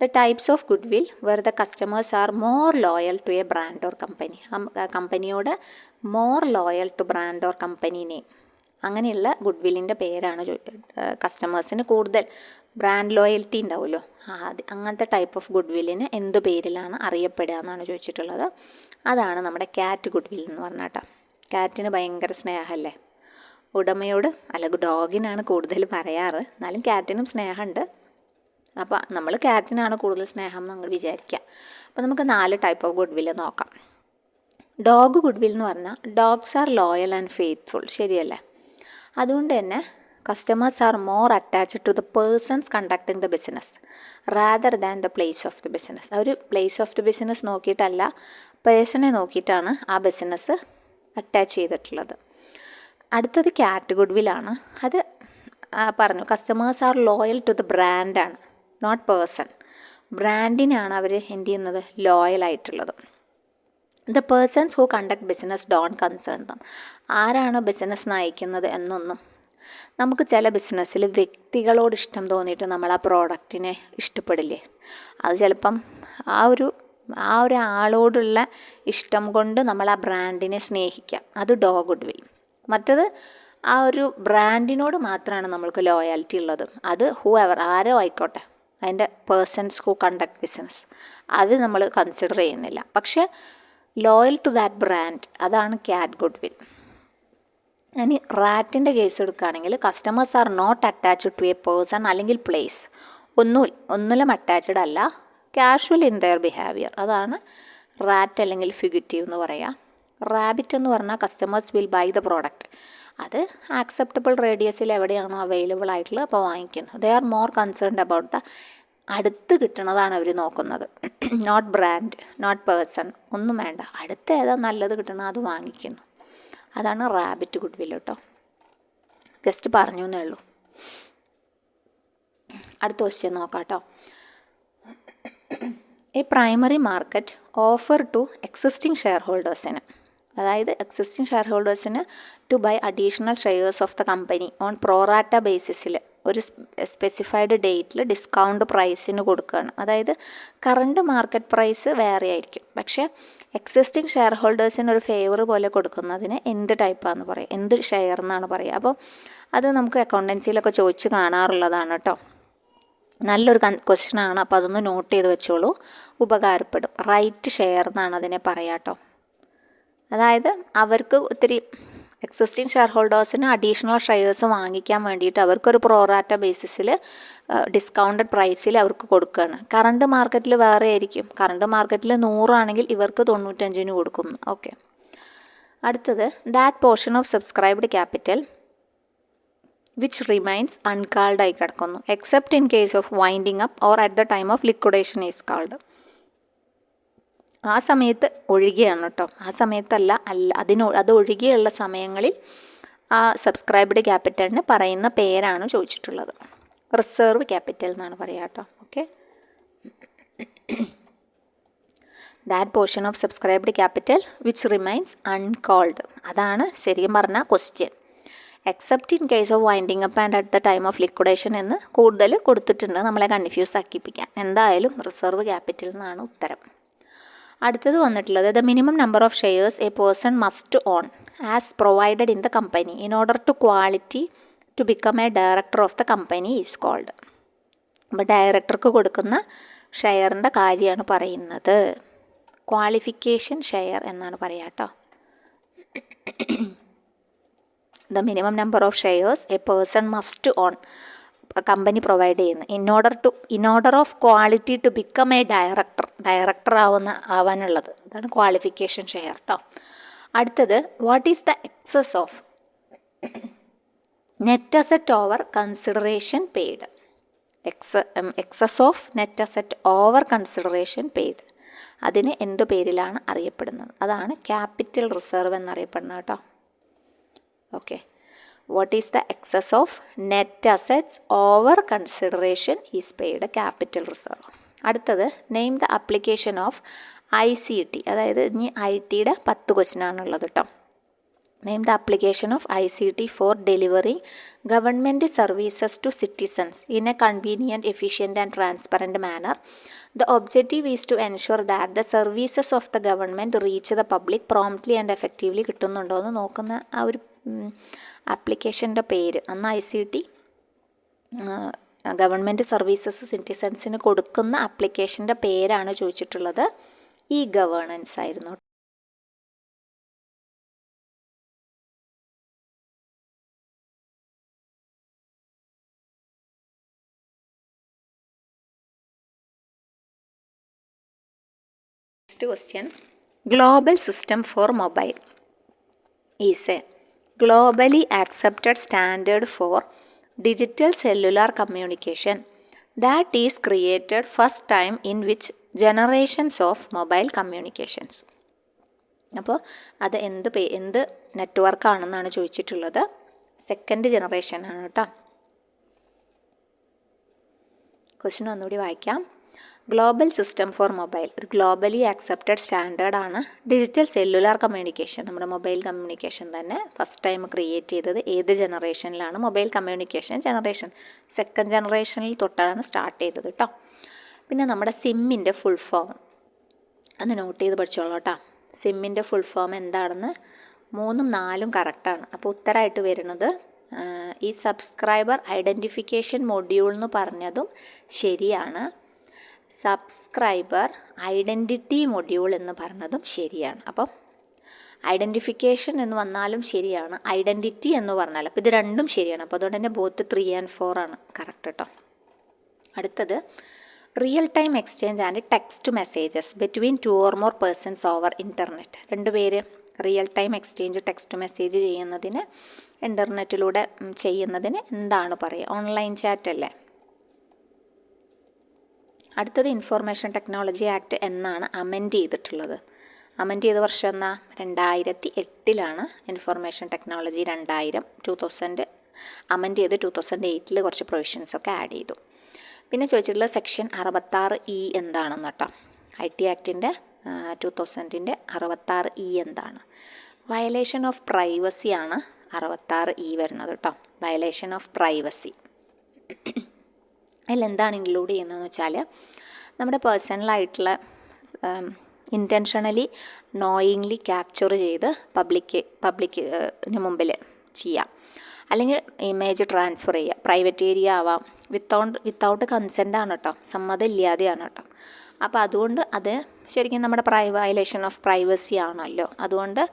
The types of goodwill where the customers are more loyal to a brand or company. കമ്പനിയോട് more loyal to brand or company name. അങ്ങനെയുള്ള ഗുഡ് വില്ലിൻ്റെ പേരാണ് കസ്റ്റമേഴ്സിന് കൂടുതൽ ബ്രാൻഡ് ലോയൽറ്റി ഉണ്ടാവുമല്ലോ, അങ്ങനത്തെ ടൈപ്പ് ഓഫ് ഗുഡ് വില്ലിന് എന്ത് പേരിലാണ് അറിയപ്പെടുക എന്നാണ് ചോദിച്ചിട്ടുള്ളത്. അതാണ് നമ്മുടെ ക്യാറ്റ് ഗുഡ് വിൽ എന്ന് പറഞ്ഞാൽ കേട്ടോ. ക്യാറ്റിന് ഭയങ്കര സ്നേഹമല്ലേ ഉടമയോട്? അല്ല, ഡോഗിനാണ് കൂടുതൽ പറയാറ്, എന്നാലും ക്യാറ്റിനും സ്നേഹമുണ്ട്. അപ്പോൾ നമ്മൾ ക്യാറ്റിനാണ് കൂടുതൽ സ്നേഹം എന്ന് നമ്മൾ വിചാരിക്കുക. അപ്പോൾ നമുക്ക് 4 ടൈപ്പ് ഓഫ് ഗുഡ് വില്ല് നോക്കാം. ഡോഗ് ഗുഡ് വിൽ എന്ന് പറഞ്ഞാൽ dogs are loyal and faithful, ശരിയല്ലേ? അതുകൊണ്ട് തന്നെ customers are more attached to the persons conducting the business rather than the place of the business. അവർ പ്ലേസ് ഓഫ് ദ ബിസിനസ് നോക്കിയിട്ടല്ല, പേഴ്സണെ നോക്കിയിട്ടാണ് ആ ബിസിനസ് അറ്റാച്ച് ചെയ്തിട്ടുള്ളത്. അടുത്തത് ക്യാറ്റ് ഗുഡ് വില്ലാണ്. അത് പറഞ്ഞു, customers are loyal to the ബ്രാൻഡാണ്, നോട്ട് പേഴ്സൺ. ബ്രാൻഡിനാണ് അവർ എന്ത് ചെയ്യുന്നത്? ലോയലായിട്ടുള്ളത്. The persons who conduct business don't concern them. ആരാണ് ബിസിനസ് നയിക്കുന്നത് എന്നൊന്നും. നമുക്ക് ചില ബിസിനസ്സിൽ വ്യക്തികളോട് ഇഷ്ടം തോന്നിയിട്ട് നമ്മൾ ആ പ്രോഡക്റ്റിനെ ഇഷ്ടപ്പെടില്ലേ? അത് ചിലപ്പം ആ ഒരു ആളോടുള്ള ഇഷ്ടം കൊണ്ട് നമ്മൾ ആ ബ്രാൻഡിനെ സ്നേഹിക്കാം. അത് ഡോഗ് ഗുഡ് വിൽ. മറ്റത് ആ ഒരു ബ്രാൻഡിനോട് മാത്രമാണ് നമ്മൾക്ക് ലോയാലിറ്റി ഉള്ളത്. അത് ഹൂ എവർ, ആരോ ആയിക്കോട്ടെ, അതിൻ്റെ പേഴ്സൺസ് ഹു കണ്ടക്ട് ബിസിനസ് അത് നമ്മൾ കൺസിഡർ ചെയ്യുന്നില്ല. പക്ഷേ ലോയൽ ടു ദാറ്റ് ബ്രാൻഡ്, അതാണ് ക്യാറ്റ് ഗുഡ് വിൽ. ഇനി റാറ്റിൻ്റെ കേസ് എടുക്കുകയാണെങ്കിൽ customers are not attached to a person അല്ലെങ്കിൽ പ്ലേസ്, ഒന്നിലും അറ്റാച്ച്ഡ് അല്ല, കാഷ്വൽ ഇൻ ദെയർ ബിഹേവിയർ, അതാണ് റാറ്റ് അല്ലെങ്കിൽ ഫ്യൂഗിറ്റീവ് എന്ന് പറയുക. റാബിറ്റ് എന്ന് പറഞ്ഞാൽ customers will buy the product, അത് ആക്സെപ്റ്റബിൾ റേഡിയസിൽ എവിടെയാണോ അവൈലബിൾ ആയിട്ടുള്ളത് അപ്പോൾ വാങ്ങിക്കുന്നത്. They are more concerned about the അടുത്ത് കിട്ടണതാണ് അവർ നോക്കുന്നത്, നോട്ട് ബ്രാൻഡ്, നോട്ട് പേഴ്സൺ, ഒന്നും വേണ്ട, അടുത്ത് ഏതാ നല്ലത് കിട്ടണം അത് വാങ്ങിക്കുന്നു. അതാണ് റാബിറ്റ് ഗുഡ് വിൽ കേട്ടോ. ജസ്റ്റ് പറഞ്ഞു എന്നേ ഉള്ളൂ. അടുത്ത ക്വസ്റ്റ്യൻ നോക്കാം കേട്ടോ. A primary market offer to existing share ഹോൾഡേഴ്സിന്, അതായത് എക്സിസ്റ്റിംഗ് ഷെയർ ഹോൾഡേഴ്സിന് to buy additional shares of the company on pro rata ബേസിസിൽ ഒരു സ്പെസിഫൈഡ് ഡേറ്റിൽ ഡിസ്കൗണ്ട് പ്രൈസിന് കൊടുക്കുകയാണ്. അതായത് കറണ്ട് മാർക്കറ്റ് പ്രൈസ് വേറെ ആയിരിക്കും, പക്ഷേ എക്സിസ്റ്റിംഗ് ഷെയർ ഹോൾഡേഴ്സിന് ഒരു ഫേവർ പോലെ കൊടുക്കുന്നതിന് എന്ത് ടൈപ്പാണെന്ന് പറയുക, എന്ത് ഷെയർ എന്നാണ് പറയുക. അപ്പോൾ അത് നമുക്ക് അക്കൗണ്ടൻസിയിലൊക്കെ ചോദിച്ച് കാണാറുള്ളതാണ് കേട്ടോ. നല്ലൊരു ക്വസ്റ്റ്യനാണ്, അപ്പോൾ അതൊന്ന് നോട്ട് ചെയ്ത് വെച്ചോളൂ, ഉപകാരപ്പെടും. റൈറ്റ് ഷെയർ എന്നാണ് അതിനെ പറയുക കേട്ടോ. അതായത് അവർക്ക് ഒത്തിരി എക്സിസ്റ്റിംഗ് ഷെയർ ഹോൾഡേഴ്സിന് അഡീഷണൽ ഷെയർസ് വാങ്ങിക്കാൻ വേണ്ടിയിട്ട് അവർക്കൊരു പ്രോറാറ്റ ബേസിസിൽ ഡിസ്കൗണ്ടഡ് പ്രൈസിൽ അവർക്ക് കൊടുക്കുകയാണ്. കറണ്ട് മാർക്കറ്റിൽ വേറെ ആയിരിക്കും, കറണ്ട് മാർക്കറ്റിൽ 100 ആണെങ്കിൽ ഇവർക്ക് 95 കൊടുക്കും. ഓക്കെ. അടുത്തത് that portion of subscribed capital which remains uncalled ആയി കിടക്കുന്നു except in case of winding up or at the time of liquidation is called. ആ സമയത്ത് ഒഴികെയാണ് കേട്ടോ, ആ സമയത്തല്ല, അത് ഒഴികെയുള്ള സമയങ്ങളിൽ ആ സബ്സ്ക്രൈബ്ഡ് ക്യാപിറ്റലിന് പറയുന്ന പേരാണ് ചോദിച്ചിട്ടുള്ളത്. റിസർവ് ക്യാപിറ്റൽ എന്നാണ് പറയുക കേട്ടോ. Okay. That portion of subscribed capital which remains uncalled, അതാണ് ശരിക്കും പറഞ്ഞാൽ question. Except in case of winding up and at the time of liquidation എന്ന് കൂടുതൽ കൊടുത്തിട്ടുണ്ട് നമ്മളെ കൺഫ്യൂസ് ആക്കിപ്പിക്കാൻ. എന്തായാലും റിസർവ് ക്യാപിറ്റൽ എന്നാണ് ഉത്തരം. അടുത്തത് വന്നിട്ടുള്ളത് the minimum number of shares a person must own as provided in the company in order to quality to become a director of the company is called. അപ്പോൾ ഡയറക്ടർക്ക് കൊടുക്കുന്ന ഷെയറിൻ്റെ കാര്യമാണ് പറയുന്നത്. ക്വാളിഫിക്കേഷൻ ഷെയർ എന്നാണ് പറയുക കേട്ടോ. The minimum number of shares a person must own, company provide ചെയ്യുന്നത് in order of quality to become a director ആവാനുള്ളത്, അതാണ് ക്വാളിഫിക്കേഷൻ ഷെയർ കേട്ടോ. അടുത്തത് what is the excess of net asset over consideration paid. Excess of net asset over consideration paid, അതിന് എന്തു പേരിലാണ് അറിയപ്പെടുന്നത്? അതാണ് ക്യാപിറ്റൽ റിസർവ് എന്നറിയപ്പെടുന്നത് കേട്ടോ. Okay. What is the excess of net assets over consideration is paid, capital reserve. അടുത്തത് name the application of ICT, അതായത് ഇനി IT-യുടെ 10 ക്വസ്റ്റ്യനാണുള്ളത് കേട്ടോ. Name the application of ICT for delivering government services to citizens in a convenient efficient and transparent manner. The objective is to ensure that the services of the government reach the public promptly and effectively കിട്ടുന്നുണ്ടോ എന്ന് നോക്കുന്ന ആ ഒരു ആപ്ലിക്കേഷൻ്റെ പേര്. അന്ന് ICT government services സിറ്റിസൺസിന് കൊടുക്കുന്ന ആപ്ലിക്കേഷൻ്റെ പേരാണ് ചോദിച്ചിട്ടുള്ളത്. ഗവേണൻസ് ആയിരുന്നു. Next question, global system for mobile is A globally accepted standard for digital cellular communication that is created first time in which generations of mobile communications. അപ്പോൾ അത് എന്ത് നെറ്റ്വർക്കാണെന്നാണ് ചോദിച്ചിട്ടുള്ളത്. സെക്കൻഡ് ജനറേഷൻ ആണ് കേട്ടോ. ക്വസ്റ്റ്യൻ ഒന്നുകൂടി വായിക്കാം. ഗ്ലോബൽ സിസ്റ്റം ഫോർ മൊബൈൽ ഒരു globally accepted സ്റ്റാൻഡേർഡാണ് ഡിജിറ്റൽ സെല്ലുലാർ കമ്മ്യൂണിക്കേഷൻ. നമ്മുടെ മൊബൈൽ കമ്മ്യൂണിക്കേഷൻ തന്നെ ഫസ്റ്റ് ടൈം ക്രിയേറ്റ് ചെയ്തത് ഏത് ജനറേഷനിലാണ്? മൊബൈൽ കമ്മ്യൂണിക്കേഷൻ ജനറേഷൻ സെക്കൻഡ് ജനറേഷനിൽ തൊട്ടാണ് സ്റ്റാർട്ട് ചെയ്തത് കേട്ടോ. പിന്നെ നമ്മുടെ സിമ്മിൻ്റെ ഫുൾ ഫോം ഒന്ന് നോട്ട് ചെയ്ത് പഠിച്ചോളൂ കേട്ടോ. സിമ്മിൻ്റെ ഫുൾ ഫോം എന്താണെന്ന് 3ഉം 4ഉം കറക്റ്റാണ്. അപ്പോൾ ഉത്തരമായിട്ട് വരുന്നത് ഈ സബ്സ്ക്രൈബർ ഐഡൻറ്റിഫിക്കേഷൻ മൊഡ്യൂൾ എന്ന് പറഞ്ഞതും ശരിയാണ്. സബ്സ്ക്രൈബർ ഐഡൻറ്റിറ്റി മൊഡ്യൂൾ എന്ന് പറഞ്ഞതും ശരിയാണ്. അപ്പം ഐഡൻറ്റിഫിക്കേഷൻ എന്ന് വന്നാലും ശരിയാണ്, ഐഡൻറ്റിറ്റി എന്ന് പറഞ്ഞാൽ അപ്പോൾ ഇത് രണ്ടും ശരിയാണ്. അപ്പോൾ അതുകൊണ്ട് തന്നെ ബോത്ത് 3 and 4 ആണ് കറക്റ്റ് കേട്ടോ. അടുത്തത് real time exchange and text messages between 2 or more persons over internet. 2 പേര് real time exchange text message ചെയ്യുന്നതിന് ഇൻ്റർനെറ്റിലൂടെ ചെയ്യുന്നതിന് എന്താണ് പറയുക? ഓൺലൈൻ ചാറ്റ് അല്ലേ. അടുത്തത് ഇൻഫോർമേഷൻ ടെക്നോളജി ആക്ട് എന്നാണ് അമെൻഡ് ചെയ്തിട്ടുള്ളത്? അമെൻഡ് ചെയ്ത വർഷം എന്നാ? 2008 ഇൻഫോർമേഷൻ ടെക്നോളജി 2000 അമെൻഡ് ചെയ്ത് 2008 കുറച്ച് പ്രൊവിഷൻസൊക്കെ ആഡ് ചെയ്തു. പിന്നെ ചോദിച്ചിട്ടുള്ള സെക്ഷൻ 66E എന്താണെന്ന് കേട്ടോ. IT ആക്ടിൻ്റെ 2000 66E എന്താണ്? വയലേഷൻ ഓഫ് പ്രൈവസി ആണ് 66E വരുന്നത് കേട്ടോ. വയലേഷൻ ഓഫ് പ്രൈവസി അതിലെന്താണ് ഇൻക്ലൂഡ് ചെയ്യുന്നതെന്ന് വെച്ചാൽ നമ്മുടെ പേഴ്സണലായിട്ടുള്ള ഇൻറ്റൻഷണലി നോയിങ്ലി ക്യാപ്ചർ ചെയ്ത് പബ്ലിക്കിന് മുമ്പിൽ ചെയ്യാം, അല്ലെങ്കിൽ ഇമേജ് ട്രാൻസ്ഫർ ചെയ്യുക. പ്രൈവറ്റ് ഏരിയ ആവാം, വിത്തൗട്ട് കൺസെൻ്റ് ആണ് കേട്ടോ, സമ്മതം ഇല്ലാതെയാണ് കേട്ടോ. അപ്പോൾ അതുകൊണ്ട് അത് ശരിക്കും നമ്മുടെ വയലേഷൻ ഓഫ് പ്രൈവസി ആണല്ലോ. അതുകൊണ്ട്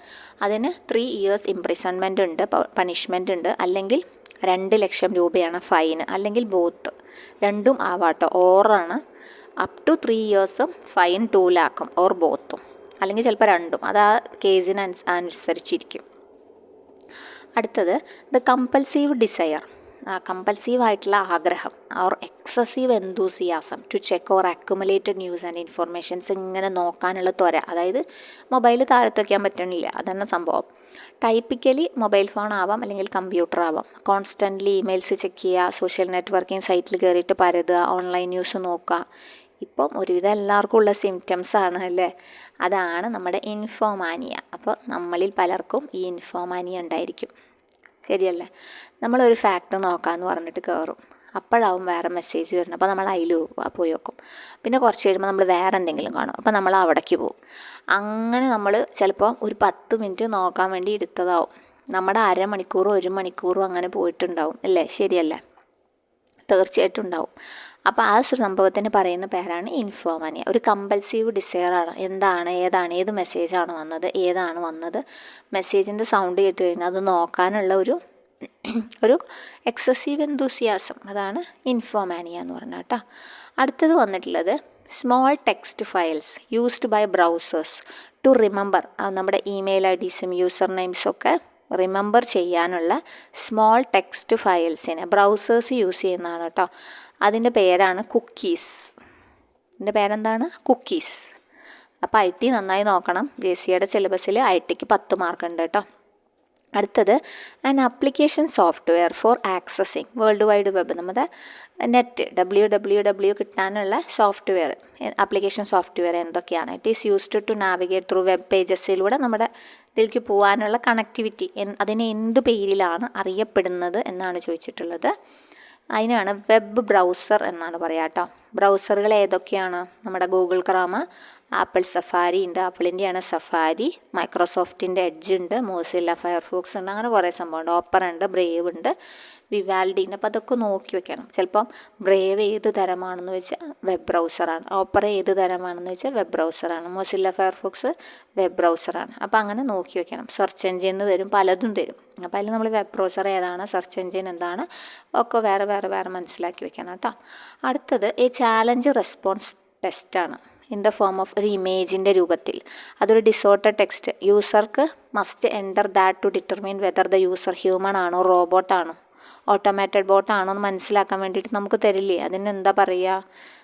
അതിന് 3 years ഇംപ്രിസൺമെൻ്റ് ഉണ്ട്, പണിഷ്മെൻ്റ് ഉണ്ട്, അല്ലെങ്കിൽ 2 ലക്ഷം രൂപയാണ് ഫൈന്, അല്ലെങ്കിൽ ബോത്ത് രണ്ടും ആവാട്ടോ. ഓറാണ് up to 3 years fine 2 lakh or ബോത്തും, അല്ലെങ്കിൽ ചിലപ്പോൾ രണ്ടും, അത് ആ കേസിന് അനുസരിച്ചിരിക്കും. അടുത്തത് ദ കമ്പൽസീവ് ഡിസയർ, കമ്പൽസീവ് ആയിട്ടുള്ള ആഗ്രഹം or excessive enthusiasm to check or accumulated news and informations, ഇങ്ങനെ നോക്കാനുള്ള ത്വര, അതായത് മൊബൈൽ താഴത്ത് വയ്ക്കാൻ പറ്റണില്ല, അതാണ് സംഭവം. ടൈപ്പിക്കലി മൊബൈൽ ഫോൺ ആവാം, അല്ലെങ്കിൽ കമ്പ്യൂട്ടർ ആവാം. കോൺസ്റ്റൻ്റ്ലി ഇമെയിൽസ് ചെക്ക് ചെയ്യുക, സോഷ്യൽ നെറ്റ്വർക്കിംഗ് സൈറ്റിൽ കയറിയിട്ട് പരതുക, ഓൺലൈൻ ന്യൂസ് നോക്കുക. ഇപ്പം ഒരുവിധം എല്ലാവർക്കും ഉള്ള സിംറ്റംസ് ആണ് അല്ലേ, അതാണ് നമ്മുടെ ഇൻഫോമാനിയ. അപ്പോൾ നമ്മളിൽ പലർക്കും ഈ ഇൻഫോമാനിയ ഉണ്ടായിരിക്കും, ശരിയല്ലേ. നമ്മളൊരു ഫാക്ട് നോക്കാമെന്ന് പറഞ്ഞിട്ട് കയറും, അപ്പോഴാവും വേറെ മെസ്സേജ് വരുന്നത്, അപ്പോൾ നമ്മൾ അതിൽ പോയി വെക്കും. പിന്നെ കുറച്ച് കഴിയുമ്പോൾ നമ്മൾ വേറെ എന്തെങ്കിലും കാണും, അപ്പോൾ നമ്മൾ അവിടേക്ക് പോകും. അങ്ങനെ നമ്മൾ ചിലപ്പോൾ ഒരു 10 minute നോക്കാൻ വേണ്ടി എടുത്തതാവും, നമ്മുടെ അരമണിക്കൂറും 1 മണിക്കൂറും അങ്ങനെ പോയിട്ടുണ്ടാവും അല്ലേ, ശരിയല്ലേ, തീർച്ചയായിട്ടും ഉണ്ടാവും. അപ്പോൾ ആ സംഭവത്തിന് പറയുന്ന പേരാണ് ഇൻഫോമാനിയ. ഒരു കമ്പൽസീവ് ഡിസയറാണ്. ഏത് മെസ്സേജാണ് വന്നത്, മെസ്സേജിൻ്റെ സൗണ്ട് കേട്ട് കഴിഞ്ഞാൽ അത് നോക്കാനുള്ള ഒരു എക്സസീവ് എന്തൂസിയാസം, അതാണ് ഇൻഫോമാനിയ എന്ന് പറഞ്ഞാൽ കേട്ടോ. അടുത്തത് വന്നിട്ടുള്ളത് small text files used by browsers to remember, നമ്മുടെ ഇമെയിൽ IDs യൂസർ നെയിംസൊക്കെ റിമെമ്പർ ചെയ്യാനുള്ള സ്മോൾ ടെക്സ്റ്റ് ഫയൽസിനെ ബ്രൗസേഴ്സ് യൂസ് ചെയ്യുന്നതാണ് കേട്ടോ. അതിൻ്റെ പേരാണ് കുക്കീസ്. ഇതിൻ്റെ പേരെന്താണ്? കുക്കീസ്. അപ്പോൾ IT നന്നായി നോക്കണം. JCയുടെ സിലബസിൽ ITക്ക് 10 മാർക്ക് ഉണ്ട് കേട്ടോ. അടുത്തത് an application software for accessing world wide web, നമ്മുടെ നെറ്റ് www കിട്ടാനുള്ള സോഫ്റ്റ്വെയർ, ആപ്ലിക്കേഷൻ സോഫ്റ്റ്വെയർ എന്തൊക്കെയാണ്? It is used to navigate through web പേജസിലൂടെ നമ്മുടെ ഇതിലേക്ക് പോകാനുള്ള കണക്ടിവിറ്റി, അതിനെ എന്ത് പേരിലാണ് അറിയപ്പെടുന്നത് എന്നാണ് ചോദിച്ചിട്ടുള്ളത്. അതിനാണ് വെബ് ബ്രൗസർ എന്നാണ് പറയുക കേട്ടോ. ബ്രൗസറുകൾ ഏതൊക്കെയാണ്? നമ്മുടെ ഗൂഗിൾ ക്രോം, ആപ്പിൾ സഫാരി ഉണ്ട്, ആപ്പിളിൻ്റെയാണ് സഫാരി, മൈക്രോസോഫ്റ്റിൻ്റെ എഡ്ജ് ഉണ്ട്, മോസില്ല ഫയർഫോക്സ് ഉണ്ട്, അങ്ങനെ കുറേ സംഭവമുണ്ട്. ഓപ്പറ ഉണ്ട്, ബ്രേവ് ഉണ്ട്, വിവാൽഡി ഉണ്ട്. അപ്പോൾ അതൊക്കെ നോക്കി വെക്കണം. ചിലപ്പം ബ്രേവ് ഏത് തരമാണെന്ന് വെച്ചാൽ വെബ് ബ്രൗസറാണ്, ഓപ്പറ ഏത് തരമാണെന്ന് വെച്ചാൽ വെബ് ബ്രൗസറാണ്, മോസില്ല ഫയർഫോക്സ് വെബ് ബ്രൗസറാണ്. അപ്പോൾ അങ്ങനെ നോക്കി വെക്കണം. സെർച്ച് എഞ്ചിൻ തരും, പലതും തരും. അപ്പോൾ അതിൽ നമ്മൾ വെബ് ബ്രൗസർ ഏതാണ്, സെർച്ച് എഞ്ചിൻ എന്താണ്, ഒക്കെ വേറെ മനസ്സിലാക്കി വെക്കണം കേട്ടോ. അടുത്തത് ചാലഞ്ച് റെസ്പോൺസ് ടെസ്റ്റാണ് ഇൻ ദ ഫോം ഓഫ് ഒരു ഇമേജിൻ്റെ രൂപത്തിൽ. അതൊരു ഡിസോർട്ടഡ് ടെക്സ്റ്റ്. യൂസർക്ക് must enter that to determine whether the user human ആണോ റോബോട്ടാണോ ഓട്ടോമാറ്റഡ് ബോട്ടാണോ എന്ന് മനസ്സിലാക്കാൻ വേണ്ടിയിട്ട് നമുക്ക് തരില്ലേ. അതിന് എന്താ പറയുക?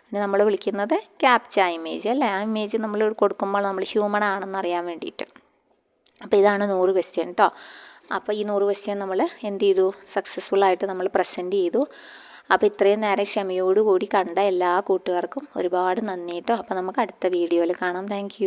അതിന് നമ്മൾ വിളിക്കുന്നത് ക്യാപ്ച ഇമേജ് അല്ലേ. ആ ഇമേജ് നമ്മൾ കൊടുക്കുമ്പോൾ നമ്മൾ ഹ്യൂമൺ ആണെന്ന് അറിയാൻ വേണ്ടിയിട്ട്. അപ്പോൾ ഇതാണ് 100 ക്വസ്റ്റ്യൻ കേട്ടോ. അപ്പോൾ ഈ 100 ക്വസ്റ്റ്യൻ നമ്മൾ എന്ത് ചെയ്തു? സക്സസ്ഫുള്ളായിട്ട് നമ്മൾ പ്രസൻറ്റ് ചെയ്തു. അപ്പോൾ ഇത്രയും നേരം ക്ഷമയോടുകൂടി കണ്ട എല്ലാ കൂട്ടുകാർക്കും ഒരുപാട് നന്ദി കേട്ടോ. അപ്പോൾ നമുക്ക് അടുത്ത വീഡിയോയിൽ കാണാം. താങ്ക്